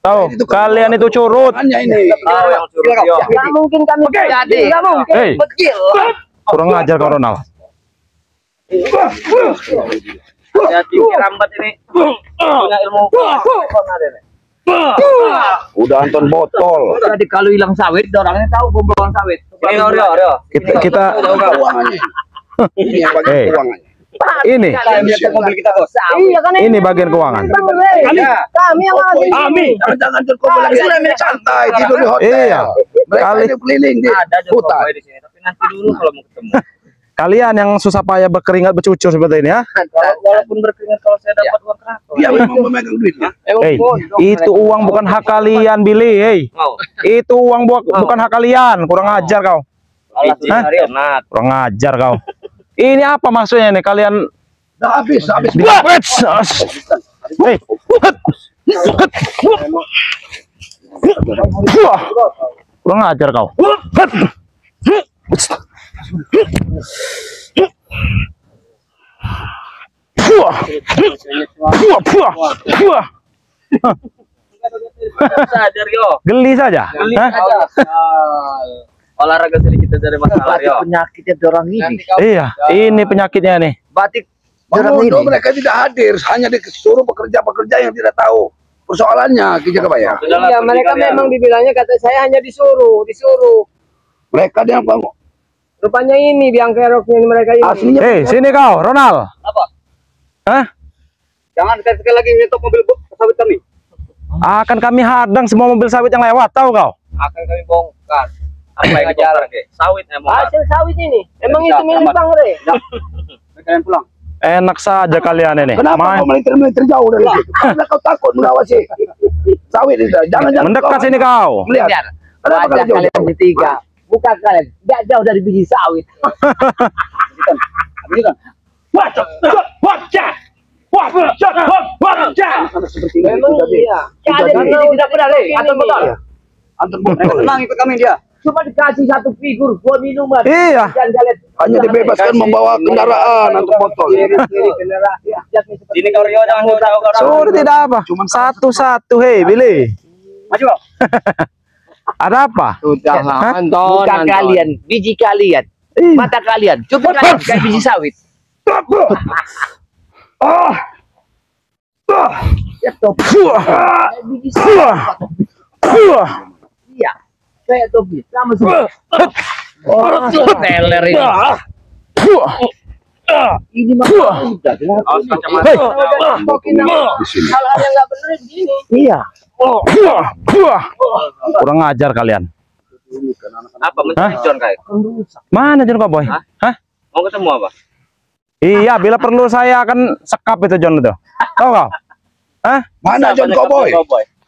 A: Tahu? Kalian itu curut.
B: Hanya ini.
C: Nggak mungkin kami jadi. Nggak mungkin.
A: Hei,
C: Bekil.
A: kurang ajar kau Ronald.
D: Jadi Rambat ini punya ilmu.
B: Udah Anton botol.
C: Jadi kalau hilang sawit, orangnya tahu pembawa sawit.
D: Ini Rio.
A: Kita
B: Keuangannya. Ini yang bagian
A: Hei.
B: keuangannya.
A: ini
D: Mobil kita bos.
C: Iya kan
A: ini bagian keuangan.
C: Kami yang ngasih.
B: Kami. Jangan John Cowboy lagi. Sudah milik santai tidur di hotel.
A: Iya.
B: Mereka
A: Kali
B: ini keliling di
D: Ada John
B: hutan.
D: Koboy di sini, tapi nanti dulu kalau mau ketemu.
A: Kalian yang susah payah berkeringat bercucur seperti ini ya.
D: Walaupun berkeringat kalau saya dapat uang keraton.
B: Dia memang memegang duitnya.
A: Hei, itu uang bukan hak kalian, Billy. Hei,
D: Mau.
A: itu uang bukan hak kalian. Kurang ajar kau.
D: Hah?
A: Kurang ajar kau. Ini apa maksudnya nih kalian?
B: Dah habis.
A: Hei. Kurang ajar kau.
D: Sadar yo.
A: Geli saja. Hah?
D: Olahraga sedikit dari masalah yo.
C: Penyakitnya orang ini.
A: Iya, ini penyakitnya nih.
C: Batik
B: Mengunduh mereka tidak hadir, hanya disuruh pekerja-pekerja yang tidak tahu persoalannya Kijaka Bayar.
C: Iya, mereka memang dibilangnya kata saya hanya disuruh.
B: Mereka yang
C: Rupanya ini biang keroknya ini mereka ini.
B: aslinya
A: Hei, sini kau, Ronald.
D: Apa?
A: Hah?
D: Jangan sekali lagi nyetok mobil sawit kami.
A: Akan kami hadang semua mobil sawit yang lewat, tahu kau?
D: Akan kami bongkar. Apa yang bongkar ke? Sawit emang.
C: Hasil sawit ini. Emang itu milik Bang Re.
D: Kalian pulang.
E: Enak saja kalian ini.
B: Kenapa kau melintir-melintir jauh dari situ? Karena kau takut mengawasi sawit itu. Jangan
E: Mendekat sini kau.
B: Melihat. Kenapa
C: Wajah
B: kalian
C: kalian
B: jauh?
C: bertiga, muka kalian nggak jauh dari biji sawit. Memang iya. Kalian ini tidak benar deh, atau betul?
B: Antar botol.
A: Tenang, ikut kami dia.
C: Cuma dikasih satu figur buat minuman.
E: Iya.
C: Dan kalian
B: Hanya dibebaskan membawa kendaraan antar botol.
A: Sini kau Rio, jangan jauh-jauh kau.
E: Suruh tidak apa.
B: Cuma
E: Satu-satu, hei, Billy.
A: Maju kau.
E: Ada apa?
C: Sudah
E: Hah?
C: Anton, muka kalian, biji kalian, mata kalian, coba kalian kayak biji sawit. Ya topi. Kayak biji sawit. Iya, kayak topi. Sama semua. Oh, teler ini. Ini mah udah
A: Awas kacamata.
C: hal-hal yang nggak bener gini.
E: Iya. Kurang ajar kalian.
A: Apa mencari John kayak?
E: Mana John Cowboy?
A: Hah?
E: Hah?
A: Mau ketemu apa?
E: Iya, bila perlu saya akan sekap itu John itu. Tahu kau? Hah?
B: mana John Cowboy?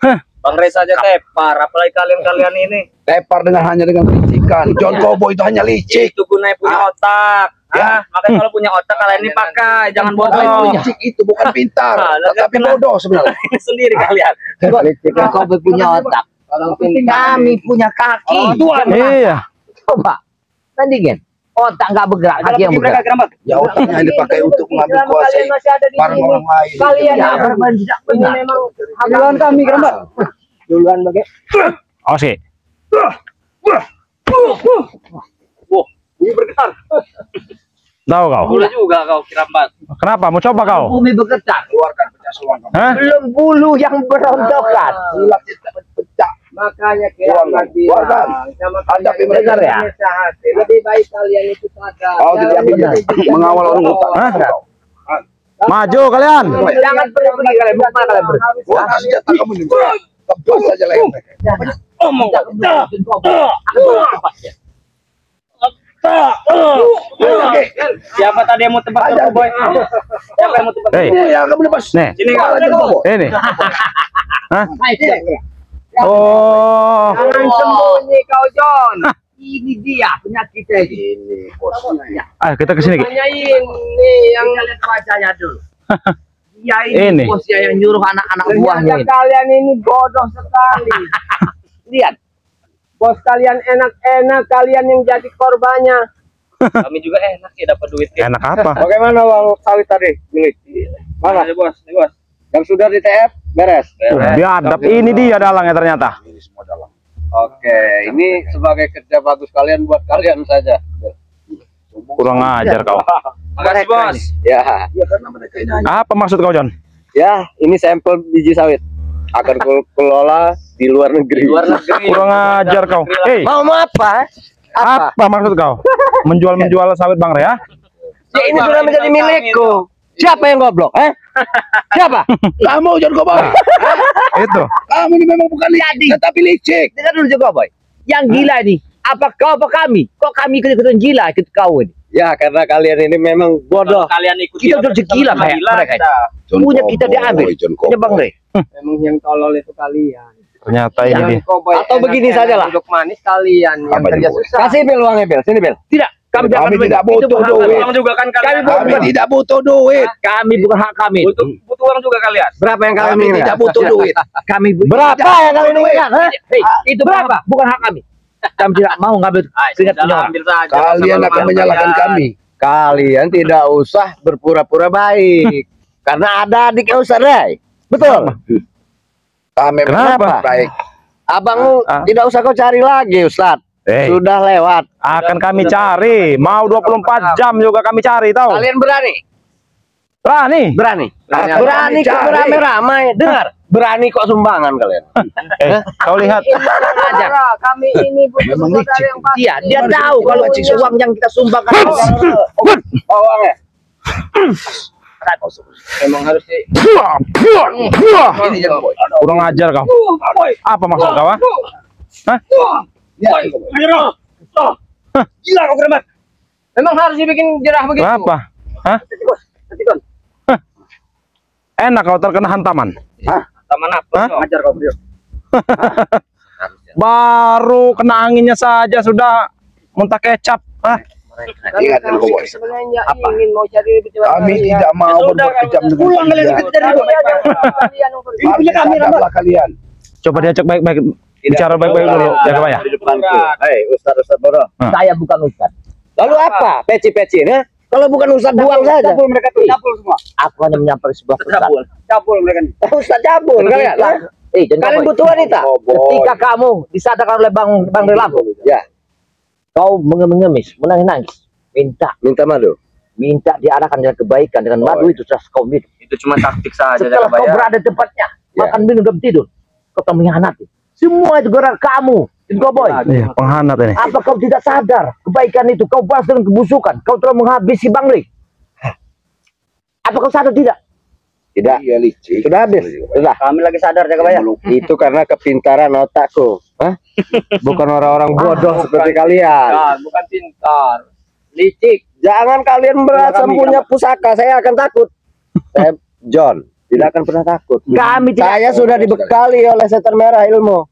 E: Hah?
A: Bang Reza aja tepar, apalagi kalian ini.
B: Tepar hanya dengan licikan. John Cowboy itu hanya licik.
A: Itu gunanya punya otak. Makanya kalau punya otak kalian ini pakai, jangan
B: Tapi
A: bodoh.
B: licik itu bukan pintar,
A: Nah,
B: tapi
A: kenapa?
B: bodoh sebenarnya.
A: Sendiri kalian.
C: Kau punya otak. Kami punya kaki.
E: Iya.
C: Coba, tandingin. Otak nggak bergerak, kaki yang bergerak.
B: Ya otaknya yang dipakai untuk mengambil kuasa barang orang lain.
C: Kalian yang tidak benar. Memang duluan kami, Gerambat. Duluan bagaimana?
E: Oke.
A: Bumi bergetar.
E: Tahu kau?
A: Boleh juga kau Gerambat.
E: Kenapa? Mau coba kau?
C: Bumi bergetar.
B: Keluarkan pecah suang kamu.
E: Hah?
C: Belum bulu yang berontokan.
B: Silat tidak pecah.
C: Makanya
B: Keluarkan. Keluarkan. Hadapi mereka
C: ya. Lebih baik kalian itu sadar.
B: Kau tidak bisa mengawal orang hutan.
E: Hah? Maju kalian.
C: Jangan pergi kalian. Bukan kalian pergi.
B: Wah, senjata kamu ini. Tebas saja leher mereka.
A: Omong. Siapa tadi yang mau tebak John Cowboy? Siapa yang mau tebak?
E: Hei.
B: Ya, kamu lepas.
E: Nih.
A: Sini kau.
B: Kalah John Cowboy.
E: Ini. Oh.
C: Jangan sembunyi kau John. Ini dia penyakitnya ini.
E: Ayo kita ke sini. Ki.
C: Hanya ini yang lihat wajahnya dulu. Dia
E: Ini.
C: ini bosnya yang nyuruh anak-anak buahnya ini. Kalian ini bodoh sekali. Lihat. Bos kalian enak-enak, kalian yang jadi korbannya.
A: Kami juga enak ya dapat duit.
E: Enak apa?
C: Bagaimana uang sawit tadi? Milik.
A: Mana nih bos? Nih bos.
C: Yang sudah di TF beres.
E: Biadab ini dia dalangnya ternyata.
B: Ini semua dalam.
C: Oke, ini sebagai kerja bagus kalian buat kalian saja.
E: Kurang ajar kau.
A: Makasih bos.
C: Ya,
B: Ya karena mereka ini hanya
E: Apa maksud kau John?
C: ya, ini sampel biji sawit. Akan kelola di luar negeri.
A: Luar negeri.
E: Kurang ajar kau. Hei,
C: Mau apa?
E: apa maksud kau? Menjual sawit Bang Rea?
C: Ya, ini sudah menjadi milikku. Siapa yang goblok? Siapa?
B: kamu John Cowboy.
E: Itu.
B: Kamu ini memang bukan licik, tetapi licik.
C: Dengar dulu juga, boy. Yang gila nih, apa kau apa kami? Kok kami ikut-ikutan gila ikut kau ini? Ya, karena kalian ini memang bodoh.
A: Kalian ikut
C: Kita udah gila kayak mereka.
B: John
C: Punya
B: Cowboy,
C: kita diambil.
B: John
C: Punya Bang
B: Cowboy.
C: Rey. Memang yang tolol itu kalian.
E: Ternyata ini dia.
C: Atau begini saja lah.
F: Duduk manis kalian yang
B: Apa
F: kerja
B: itu, Boy?
F: susah.
C: Kasih Bel uangnya Bel, sini Bel. Tidak, kami
B: Kami tidak butuh duit.
A: Uang juga kan kalian.
B: Kami tidak butuh duit.
C: Kami bukan hak kami.
A: Butuh uang juga kalian.
C: Berapa yang kami
B: Kami
C: inginkan?
B: tidak butuh duit.
C: Kami
B: Berapa yang kalian inginkan?
C: Hei, itu berapa? Bukan hak kami. Kami tidak mau ngambil seringat punya orang.
A: Ambil saja.
B: Kalian akan menyalahkan kami.
C: Kalian tidak usah berpura-pura baik. Karena ada adik yang usah Rey. Betul.
B: Kami
E: Kenapa?
B: baik.
C: Abang tidak usah kau cari lagi, Ustaz.
E: Hei,
C: Sudah lewat.
E: akan kami cari. Mau 24 jam juga kami cari tahu.
C: Kalian berani?
E: Berani.
C: Berani.
B: Akan
C: Berani
B: kami
C: kok
B: cari.
C: beramai-ramai. Dengar. Berani kok sumbangan kalian.
E: Kau lihat.
C: Aja.
F: Kami ini butuh
B: Memang
F: saudara
B: licik.
F: yang pasti.
C: Iya, dia tahu kalau uang yang kita sumbangkan. Uangnya.
F: Memang harus di
B: Ini John Cowboy.
E: Kurang ajar kau. Apa maksud kau? Ah? Hah?
A: Gila kau Gerambat.
F: memang harus dibikin jerah begitu.
E: Kenapa? Hah?
C: Ketikon.
E: Enak kau terkena hantaman.
F: Taman apa?
C: Ajar kau beliau.
E: Baru kena anginnya saja sudah muntah kecap.
C: Ingat sebenarnya ingin mau cari
G: Kami tidak mau berbuat kejam dengan
C: pulang kalian
G: kalian.
C: dari kalian.
G: Ini punya kami kalian.
E: Coba diajak baik-baik, bicara baik-baik dulu, ya Pak ya.
A: Di depanku. Hei, Ustaz Bodoh.
C: Saya bukan ustad. Lalu apa? Peci-peci ya? Kalau bukan ustad buang saja.
G: Cabul mereka tuh, cabul semua.
C: Aku hanya menyampaikan sebuah pesan.
G: Cabul mereka nih.
C: Ustad cabul kalian. Kalian butuh wanita. Ketika kamu disadarkan oleh Bang Relapo, ya. Kau mengemis, menangis, minta madu, minta diarahkan dengan kebaikan dengan madu itu sudah kau minum.
F: Itu cuma taktik saja.
C: Setelah kau berada di tempatnya, makan minum dan tidur, kau akan mengkhianati. Semua itu gara kamu, Boy.
E: Iya, pengkhianat ini.
C: Apa kau tidak sadar kebaikan itu kau balas dengan kebusukan? Kau telah menghabisi Bang Ri. Apa kau sadar tidak? Tidak.
G: Iya licik.
C: Sudah habis. Sudah.
A: Kami lagi sadar Jakabaya.
C: Itu karena kepintaran otakku. Hah? Bukan orang-orang bodoh seperti kalian.
F: Bukan pintar. Licik.
C: Jangan kalian merasa punya pusaka. Saya akan takut. Saya John tidak akan pernah takut. Saya sudah dibekali oleh setan merah ilmu.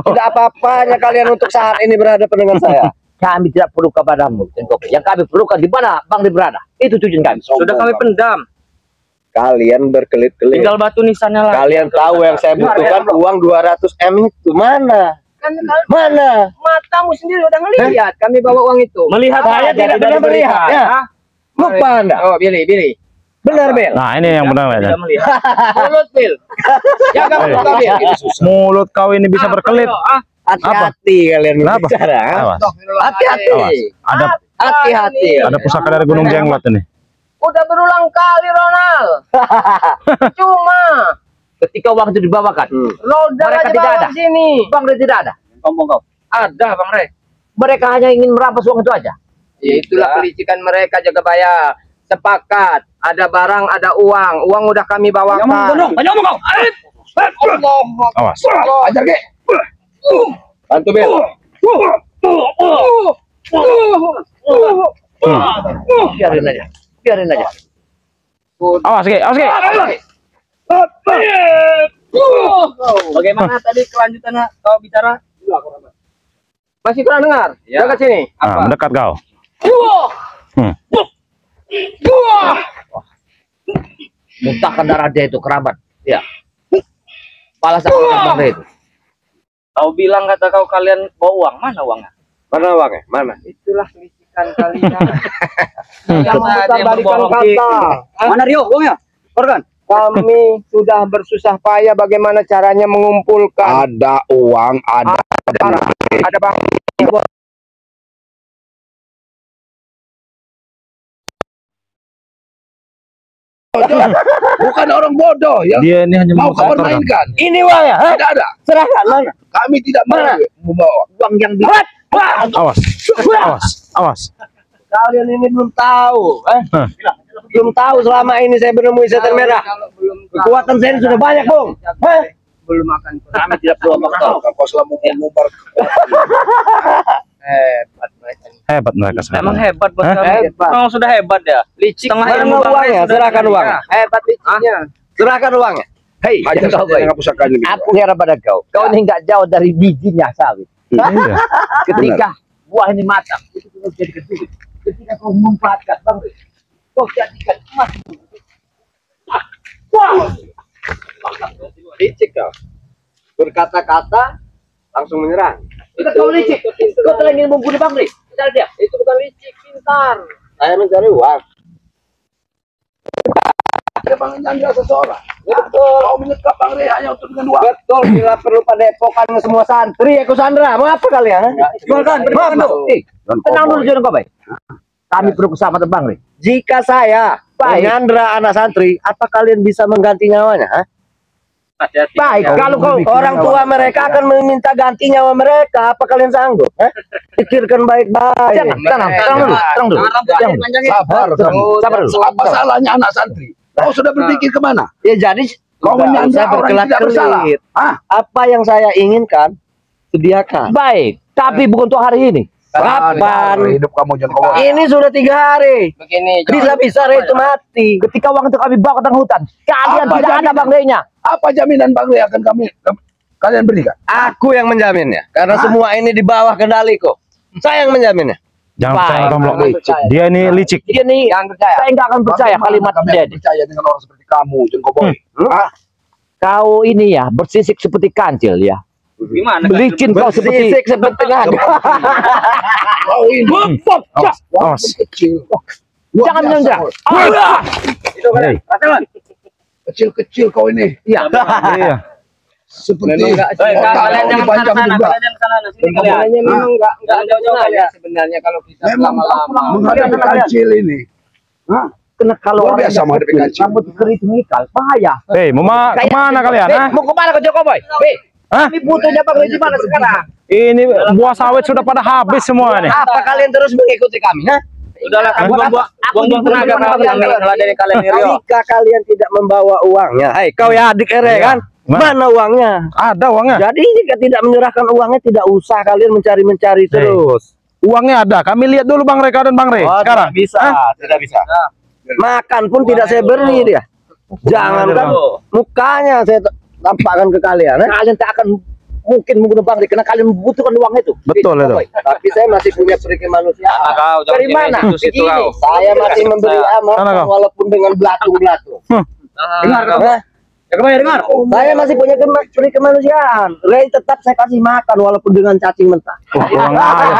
C: Tidak apa-apanya kalian untuk saat ini berhadapan dengan saya. Kami tidak perlu kepadamu. Yang kami perlukan di mana Bang Ri berada. Itu tujuan kami.
F: Sudah kami pendam.
C: Kalian berkelit-kelit.
F: Tinggal batu nisannya lah.
C: Kalian tahu yang saya butuhkan uang 200 M itu mana? Mana?
F: Matamu sendiri udah ngelihat. Kami bawa uang itu. Melihat
C: Saya tidak pernah melihat. Ya. Lupa Anda.
F: Oh, Billy.
C: Benar, Bel.
E: Nah, ini yang benar ya.
F: Tidak melihat. Mulut, Bil. Jaga mulut kau, Bil.
E: Mulut kau ini bisa berkelit.
C: Hati-hati kalian
E: Kenapa?
C: bicara.
E: Awas.
C: Hati-hati.
E: Ada
C: Hati-hati.
E: ada pusaka dari Gunung Jenglot ini.
F: Udah berulang kali, Ronald. Cuma
C: Ketika uang itu dibawakan,
F: roda
C: mereka
F: aja
C: tidak
F: bawa
C: ada.
F: di sini.
C: Bang Ri tidak ada.
A: Ngomong kau.
F: Ada, Bang Re.
C: Mereka hanya ingin merampas uang itu aja.
F: Ya, itulah kelicikan mereka, Jakabaya. Sepakat, ada barang, ada uang. Uang udah kami bawakan.
G: Ngomong kau.
E: Awas.
G: Ajar ke.
C: Bantu Bel. Biarin aja.
E: Awas, Ki.
F: Bagaimana tadi kelanjutannya kau bicara? Masih kurang dengar? Dekat sini.
E: Nah, mendekat kau.
C: Muntahkan darah dia itu kerabat. Ya. Balas Bang Ri itu.
F: Kau bilang kata kau kalian bawa uang. Mana uangnya?
C: Mana uangnya? Mana?
F: Itulah kelicikan kalian.
C: Yang
F: memutarbalikan kata.
A: Mana Rio? Uangnya? Organ.
C: Kami sudah bersusah payah bagaimana caranya mengumpulkan.
G: Ada uang, ada
C: Ada Bang.
G: bukan orang bodoh yang
E: Dia ini hanya
G: mau kau
E: memutarkan.
G: permainkan.
C: Ini uangnya. Hah?
G: Tidak ada.
C: Serahkan mana?
G: Kami tidak mau
C: Mana?
G: membawa.
C: Uang yang berat.
E: Awas.
C: Kalian ini belum tahu. Belum tahu selama ini saya menemui setan merah. Kekuatan saya ini sudah banyak, Bung. Hah?
F: Belum makan.
A: Kami tidak perlu omong kau.
G: Kau selalu mengumbar.
E: Hebat mereka
F: Emang
E: sekarang.
F: hebat buat kami.
C: Hebat.
F: Memang sudah hebat ya. Licik. Setengah
C: Mana
F: ilmu Bang Re
C: uangnya?
F: sudah
C: Serahkan
F: diberikan.
C: uangnya. Hebat liciknya. Serahkan uangnya. Hei,
G: Ajar
C: kau
G: saja dengan pusakanya.
C: aku heran pada kau. Kau ini nggak jauh dari bijinya sawit.
E: Iya.
C: Ketika buah ini matang, itu sudah jadi ketulis. Ketika kau memanfaatkan, Bang Ri, kau jadikan emas. Wah, licik kau. Berkata-kata langsung menyerang. Itu kau licik. Kau telah ingin membunuh Bang Ri. Tidak dia.
F: Itu bukan licik, pintar.
C: Saya mencari uang.
G: Ada panggilan seseorang. Betul. Kau menyekap Bang Re hanya untuk dengan uang.
C: Betul, bila perlu padepokan semua santri, Eko Sandra. Mau apa kalian? Maaf, tenang dulu, jangan kau baik. Kami perlu keselamatan Bang Ri. Jika saya menyandra anak santri, apa kalian bisa mengganti nyawanya? Ha? Baik, kalau kau orang tua mereka akan meminta ganti nyawa mereka, apa kalian sanggup? Pikirkan baik-baik. Tenang dulu.
G: Sabar.
C: Sabar dulu.
G: Apa salahnya anak santri? Kau sudah berpikir kemana?
C: Ya jadi
G: Kau menyandra orang yang tidak bersalah.
C: Apa yang saya inginkan, sediakan. Baik, tapi bukan untuk hari ini. Kapan?
G: Hidup kamu John Koboy.
C: Ini sudah 3 hari.
F: Begini, John.
C: Bisa-bisa Rey itu mati. Ketika uang itu kami bawa ke tengah hutan, kalian
G: Apa
C: tidak ada
G: jaminan?
C: Bang Rey-nya.
G: Apa jaminan Bang Rey akan kalian berikan?
C: Aku yang menjaminnya, karena semua ini di bawah kendaliku. Saya yang menjaminnya.
E: Jangan
C: Baik,
E: percaya Tomblok.
F: jangan percaya.
E: Dia ini licik.
C: Dia nih,
F: Jangan percaya.
C: saya nggak akan percaya
G: Bagaimana
C: kalimat
G: kami
C: dia.
G: akan percaya dengan orang seperti kamu John Koboy. Hah?
C: Kau ini ya bersisik seperti kancil ya.
D: Gimana?
C: Belicin kau seperti naga.
G: Kau ini
E: Awas.
G: kecil.
C: Jangan menendang.
E: Hei.
G: Kecil-kecil kau ini.
C: Iya.
E: Iya.
G: Seperti
D: Kalian jangan
G: panjang
D: sana,
G: juga.
D: kalian sana, sini kalian.
F: Sebenarnya memang enggak jauh-jauh
D: kalian.
F: sebenarnya kalau kita
G: Memang
F: lama-lama.
G: menghadapi kancil ini. Hah?
C: Kena kalau
G: Luar biasa menghadapi kancil.
C: rambut kerit mikal bahaya.
E: Hei, kemana kalian?
C: Hei,
E: Hah?
C: mau kemana ke Joko Boy? Hei,
E: Hah?
C: kami butuhnya Bang Rey di mana sekarang?
E: Ini buah sawit sudah pada habis semua nih.
C: Apa kalian terus mengikuti kami? Hah?
D: Udahlah, kamu buang-buang tenaga kalian kalau dari kalian Rio.
C: Jika kalian tidak membawa uangnya, kau ya adik Ere
E: Iya.
C: kan? Mana uangnya?
E: Ada uangnya.
C: Jadi jika tidak menyerahkan uangnya, tidak usah kalian mencari-mencari terus.
E: Uangnya ada. Kami lihat dulu Bang Rey dan Bang Rey. Sekarang.
C: Tidak bisa,
E: Hah?
C: tidak bisa. Makan pun tidak saya beri dia. Jangankan mukanya saya tampakkan ke kalian. Kalian tak akan mungkin membunuh Bang Rey karena kalian membutuhkan uang itu.
E: Betul itu.
C: Tapi saya masih punya perikir manusia.
D: Kau
C: Dari mana?
D: situ kau.
C: Saya masih memberi amal
E: Sana kau.
C: walaupun dengan belatung-belatung.
D: Dengar kau.
C: Ya kemarin dengar. Saya masih punya peri kemanusiaan. Rey tetap saya kasih makan walaupun dengan cacing mentah.
E: Kurang ajar.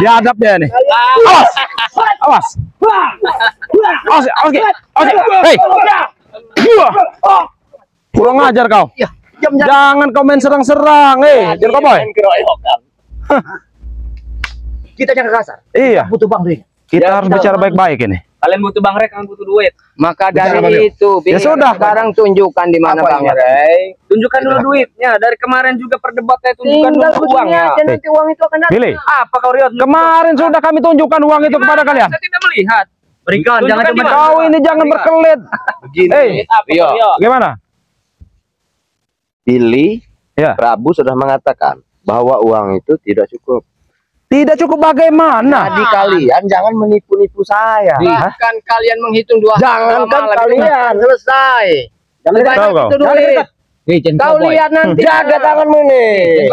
E: Diadap dia nih. Awas. Awas. Awas. Oke. Oke. Hei. Kurang ajar kau. Jangan kau main serang-serang. John Koboy.
C: Kita jangan kasar.
E: Iya.
C: Butuh Bang Rey.
E: Kita harus bicara baik-baik ini.
D: Kalian butuh Bang Rey, kalian butuh duit.
F: Maka
G: Bicara
F: dari itu,
E: Ya sudah.
F: sekarang tunjukkan di mana
G: Apa
F: Bang
G: ini?
F: Rey.
D: Tunjukkan dulu duitnya. Dari kemarin juga perdebatannya tunjukkan dulu uangnya.
F: nanti uang itu akan datang.
E: Pilih.
D: Apa kau Rio?
E: Kemarin sudah kami tunjukkan uang itu kepada kalian.
D: Saya tidak melihat.
C: Berikan,
D: Tunjukkan
C: jangan
D: di mana.
E: Kau ini jangan berkelit. Hei,
D: Apa kau Rio?
E: gimana?
C: Billy,
E: Ya.
C: Prabu sudah mengatakan bahwa uang itu tidak cukup.
E: Tidak cukup bagaimana?
C: Jadi kalian jangan menipu-nipu saya.
F: Bahkan kalian menghitung 2
C: Jangankan kalian selesai.
E: Tahu kau?
F: itu duit. Kau lihat nanti.
C: Jaga tanganmu nih.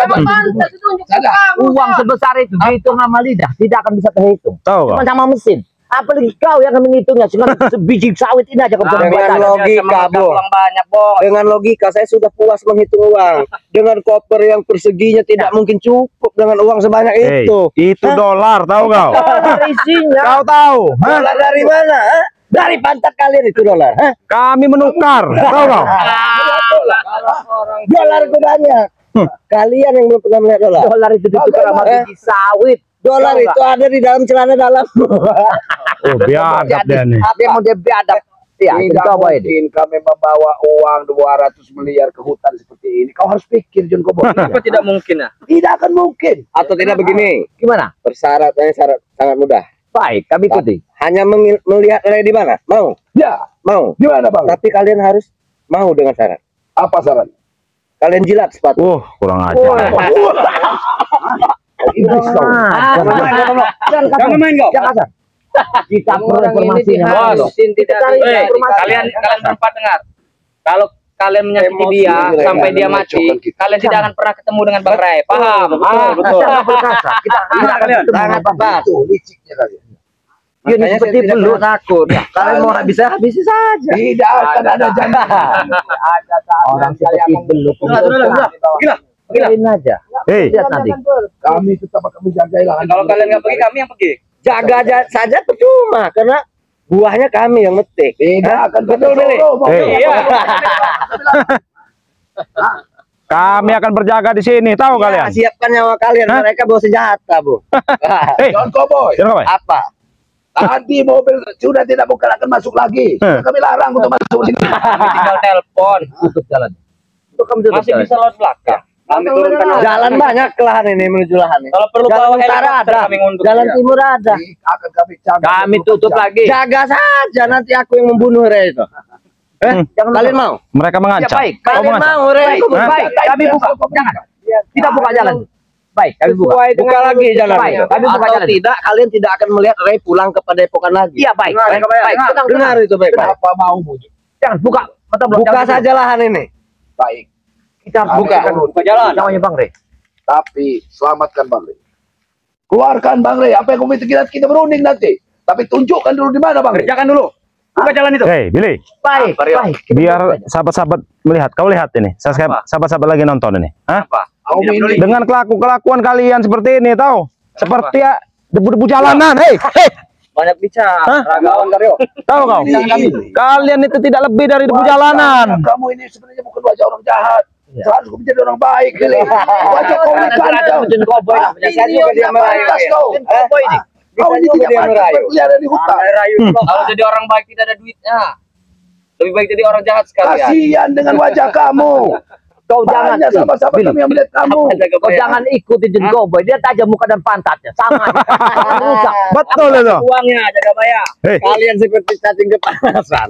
H: Uang sebesar itu dihitung sama lidah tidak akan bisa terhitung.
E: Tahu kau?
H: Cuma sama mesin. Apalagi kau yang akan menghitungnya dengan sebiji sawit ini aja kau bisa
C: Dengan
H: membaca.
C: logika, Bu.
D: Uang banyak, Bos.
C: Dengan logika saya sudah puas menghitung uang. Dengan koper yang perseginya tidak mungkin cukup dengan uang sebanyak
E: Hei,
C: itu.
E: itu dolar, tahu kau?
H: Dolar isinya.
E: Kau tahu? Hah?
C: Dolar dari mana? Hah? Dari pantat kalian itu dolar. Hah?
E: Kami menukar, tahu kau?
C: Dolar itu banyak. Kalian yang belum pernah melihat dolar.
H: Dolar itu ditukar sama biji sawit.
C: Dolar
H: Tahu
C: itu ada di dalam celana dalam.
E: Oh, biadab dia nih.
H: Apa yang mau dia biadab? Ya, itu
G: Tidak
H: coba ini.
G: mungkin kami membawa uang 200 miliar ke hutan seperti ini. Kau harus pikir John Koboy.
D: Apa tidak mungkin ya?
G: Tidak akan mungkin.
C: Atau tidak begini.
H: Gimana?
C: Persyaratnya syarat sangat mudah.
H: Baik, kami ikuti.
C: Hanya melihat Rey di mana? Mau?
G: Ya,
C: Mau.
G: gimana Bang?
C: Tapi kalian harus mau dengan syarat.
G: Apa saran?
C: Kalian jilat sepatu.
E: Kurang ajar.
G: Iblis kau.
C: Jangan main kau.
H: Jangan kasar. Kita perlu
F: Orang ini
H: informasinya.
F: diharusin tidak
H: cari
F: ada
H: informasi.
D: Kalian berempat dengar. Kalau kalian menyakiti
G: Emosi
D: dia
G: mereka
D: sampai dia mati,
G: mengacaukan kita.
D: kalian tidak akan pernah ketemu dengan Bang Rey. Paham?
H: Kita nggak berkasar. Kita tidak akan ketemu dengan Bapak.
G: Itu liciknya kalian.
H: Ini
C: Makanya
H: seperti
C: saya tidak
H: belum
C: pernah takut. Kalian mau habis habisi saja.
G: Tidak akan ada jaminan.
H: Orang seperti belum. Biarin aja.
E: Hei,
H: Lihat nanti.
G: Kami tetap akan menjaga lahan.
D: Kalau kalian nggak pergi, kami yang pergi.
C: Jaga saja percuma karena buahnya kami yang metik.
G: Tidak akan
C: betul Billy.
E: Hei. Kami akan berjaga di sini, tahu kalian?
C: Siapkan nyawa kalian.
E: Hah?
C: Mereka bawa senjata, Bu.
E: Hei,
G: John Koboy.
E: John Koboy.
C: Apa?
G: Nanti mobil sudah tidak akan masuk lagi. Kami larang untuk masuk sini.
D: Kami tinggal telepon.
H: Tutup jalan. Itu kamu tutup
D: Masih
H: jalan.
D: bisa lewat belakang. Kami turunkan.
C: Jalan banyak ke lahan ini menuju lahan ini.
D: Kalau perlu
C: Jalan
D: bawa
C: utara
D: helikopter
C: ada.
D: kami ngunduh.
C: Jalan timur ada.
G: Akan kami jaga.
H: Kami tutup lagi.
C: Jaga saja nanti aku yang membunuh Rey itu. Kalian mau?
E: Mereka mengancam.
C: Kalian mau Rey?
E: Hah?
H: Baik, kami buka. Jangan. Kita buka jalan. Baik, kami buka.
F: Sesuai dengan
C: Buka lagi jalan.
H: Baik, kami buka
C: Atau
H: jalan.
C: tidak, kalian tidak akan melihat Ray pulang ke Padepokan lagi.
H: Iya, baik. Baik, baik. Tenang,
C: Dengar itu baik-baik.
G: Apa mau bujuk?
H: Jangan buka. Mata belum.
C: Buka saja lahan ini.
G: Baik.
H: Kita
C: Buka.
F: Buka jalan.
H: namanya Bang Rey.
G: Tapi selamatkan Bang Rey. Keluarkan Bang Rey. Apa yang kita berunding nanti. Tapi tunjukkan dulu di mana Bang Rey.
D: Kerjakan dulu. Buka jalan itu.
E: Hei, Billy,
H: Baik, baik.
E: biar sahabat-sahabat melihat. Kau lihat ini. Sahabat-sahabat lagi nonton ini. Hah?
G: Kau ini
E: Dengan kelakuan kalian seperti ini, tahu? Seperti ya debu-debu jalanan. Hei,
F: Banyak bicara.
E: Hah?
F: Ragawan Karyo.
E: tahu kau? Kalian itu tidak lebih dari debu jalanan.
G: kamu ini sebenarnya bukan wajah orang jahat. Seharusnya menjadi orang baik. Wajah kau ini kacau.
F: Bisa juga dia merayu.
G: Kau ini tidak pantas berkeliaran di hutan.
F: Kalau jadi orang baik tidak ada duitnya. Lebih baik jadi orang jahat sekalian.
G: Kasihan dengan wajah kamu.
H: Kau jangan,
G: Banyak sahabat-sahabat kami yang melihat kamu.
H: kau jangan ikuti Jen Cowboy. Dia tajam muka dan pantatnya. Sama. Rusak.
E: Betul itu.
F: Uangnya jaga bayar.
E: Hei,
C: Kalian seperti cacing kepanasan.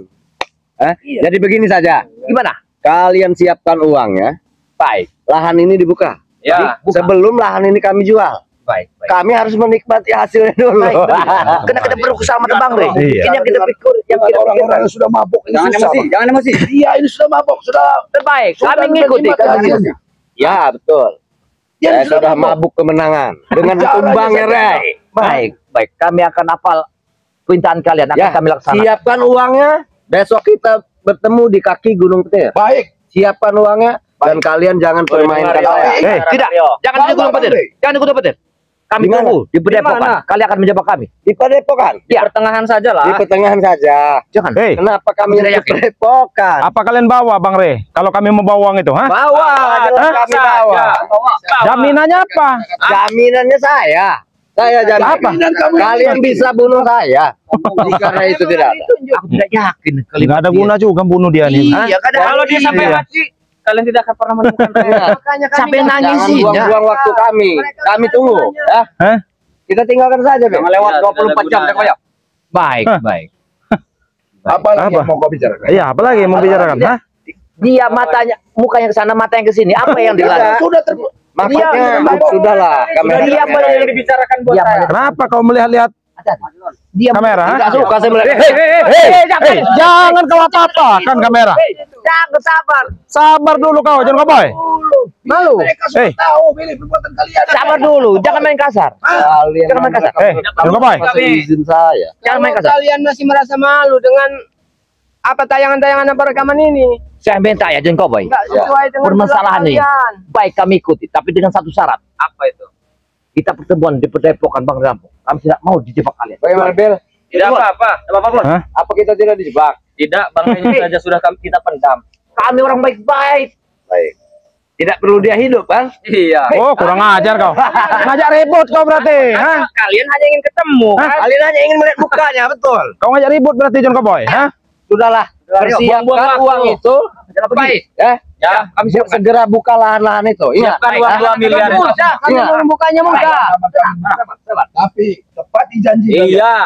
C: Jadi begini saja.
H: Gimana?
C: Kalian siapkan uangnya.
H: Baik.
C: Lahan ini dibuka.
F: Ya.
C: Sebelum lahan ini kami jual.
H: Baik, baik.
C: Kami harus menikmati hasilnya dulu.
H: Kena kita bersama Bang Rey.
E: Iya.
H: Ini yang kita pikir, yang
G: Dengan
H: kita
G: orang-orang yang sudah mabuk ini
D: Jangan
G: susah.
D: emosi,
G: Bang.
D: jangan emosi.
G: Iya ini sudah mabuk, sudah
H: terbaik.
G: sudah
H: Kami ngikuti.
G: menikmati hasilnya.
C: Ya, betul.
G: Dia
C: Saya sudah mabuk kemenangan dengan tumbangnya Ray.
H: Baik, baik. Kami akan hafal perintah kalian. Akan
C: Ya,
H: kami laksanakan.
C: siapkan uangnya. Besok kita bertemu di kaki Gunung Petir.
G: Baik.
C: Siapkan uangnya dan kalian jangan permainkan saya.
E: Hei,
H: Tidak, jangan di Gunung Petir. Jangan di Gunung Petir. Kami
C: Di mana?
H: tunggu di Padepokan. Kalian akan menjebak kami.
C: Di Padepokan.
F: Di pertengahan saja lah.
C: Di pertengahan saja.
H: Jangan.
E: hei,
C: Kenapa kami
H: Tidak
C: di
H: yakin.
C: Padepokan?
E: apa kalian bawa, Bang Rey? Kalau kami mau bawa uang itu, hah?
C: Bawa, jelas kami bawa.
E: Jaminannya apa?
C: Jaminannya saya. Saya jamin.
E: Apa?
G: Jaminan kamu ini
C: Kalian
G: nanti.
C: bisa bunuh saya. Jika itu tidak ada.
H: Aku tidak yakin.
E: Nggak ada guna juga bunuh dia nih.
H: Iya,
F: Kalau dia sampai
E: Iya.
F: mati, kalian tidak akan pernah menemukan saya.
H: sampai nangis
C: Jangan
H: sih.
C: buang-buang waktu kami. Kami tunggu. Ya.
E: Hah?
C: Kita tinggalkan saja, Beb.
D: Jangan lewat
F: Iya,
D: 24 jam
F: tidak
D: teko ya.
H: Baik,
E: Hah?
H: baik.
G: Apa lagi
E: Apa?
G: yang mau kau bicarakan?
E: Iya, apa lagi yang mau bicarakan? Hah?
H: Dia matanya, mukanya ke sana, matanya ke sini. Apa yang dilarang?
G: Sudah
C: Maksudnya sudahlah.
H: Dia
F: Yang
H: melihat.
F: dibicarakan buat
H: Dia
F: saya.
H: melihat.
E: Kenapa kau melihat-lihat
H: Dia
E: kamera? hah?
C: Tidak suka saya melihat.
E: Hei, jangan kau apa-apakan kamera.
H: Jangan sabar.
E: Sabar dulu kau, jangan kau boy.
H: Malu.
G: Mereka sudah
E: Hei.
G: tahu pilih perbuatan kalian.
H: Sabar dulu. Jangan main kasar.
C: Kalian
H: Jangan main kasar.
E: Jangan kau boy.
C: masih izin saya.
H: Jangan main
F: Kalau
H: kasar.
F: kalian masih merasa malu dengan apa tayangan-tayangan apa rekaman ini,
H: Saya minta ya, Jen Cowboy.
F: nggak sesuai dengan
H: Permasalahan ini.
F: kalian.
H: Baik, kami ikuti. Tapi dengan satu syarat.
F: Apa itu?
H: Kita pertemuan di Padepokan Bang Rampung. Kami tidak mau dijebak kalian.
C: Bagaimana, Bel?
F: Tidak apa-apa. Tidak apa-apa.
E: Hah?
C: Apa kita tidak dijebak?
F: Tidak, Bang Rey saja sudah kita pendam.
H: Kami orang baik-baik.
C: Baik. Tidak perlu dia hidup, kan?
F: Iya.
E: Oh, kurang ajar kau. Ngajak ribut kau berarti, hah?
F: Kalian hanya ingin ketemu, kan?
C: Kalian hanya ingin melihat mukanya, betul.
E: Kau ngajak ribut berarti John Cowboy, hah?
C: Sudahlah, persiapkan
F: buang-buang
C: uang
F: waktu.
C: itu.
F: Baik.
C: Ya,
F: Ya,
C: kami segera buka lahan-lahan itu. Ingat,
F: siapkan uang 2 miliar itu.
C: Ingat.
F: Membukanya mudah.
G: Tapi tepati janji kalian.
F: Iya.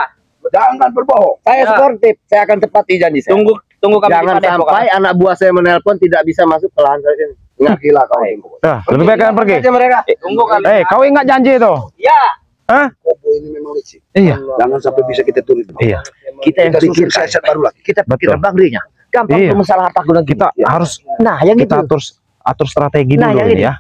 G: Jangan berbohong.
C: Saya
F: Ya.
C: sportif, saya akan tepati janji saya.
F: Tunggu kami
C: Jangan
F: di Padepokan.
C: sampai anak buah saya menelpon tidak bisa masuk ke lahan saya ini. Ingat.
G: Gila kau.
E: Dah, lebih baik kalian pergi.
C: Aja mereka.
F: Tunggu kalian.
E: Eh, kau ingat janji itu?
F: Ya.
E: Hah?
G: Kobo ini memang licik.
E: Iya.
G: Jangan sampai bisa kita tulis.
E: Iya.
H: Kita yang
G: Kita susun
H: pikirkan.
G: set baru lagi.
H: Kita pikirkan Bang Rey-nya. Gampang
E: Iya.
H: untuk masalah harta guna
E: Kita harus
H: Nah, yang itu.
E: kita atur strategi
H: Nah,
E: dulu
H: yang
E: ini
H: ini.
E: ya.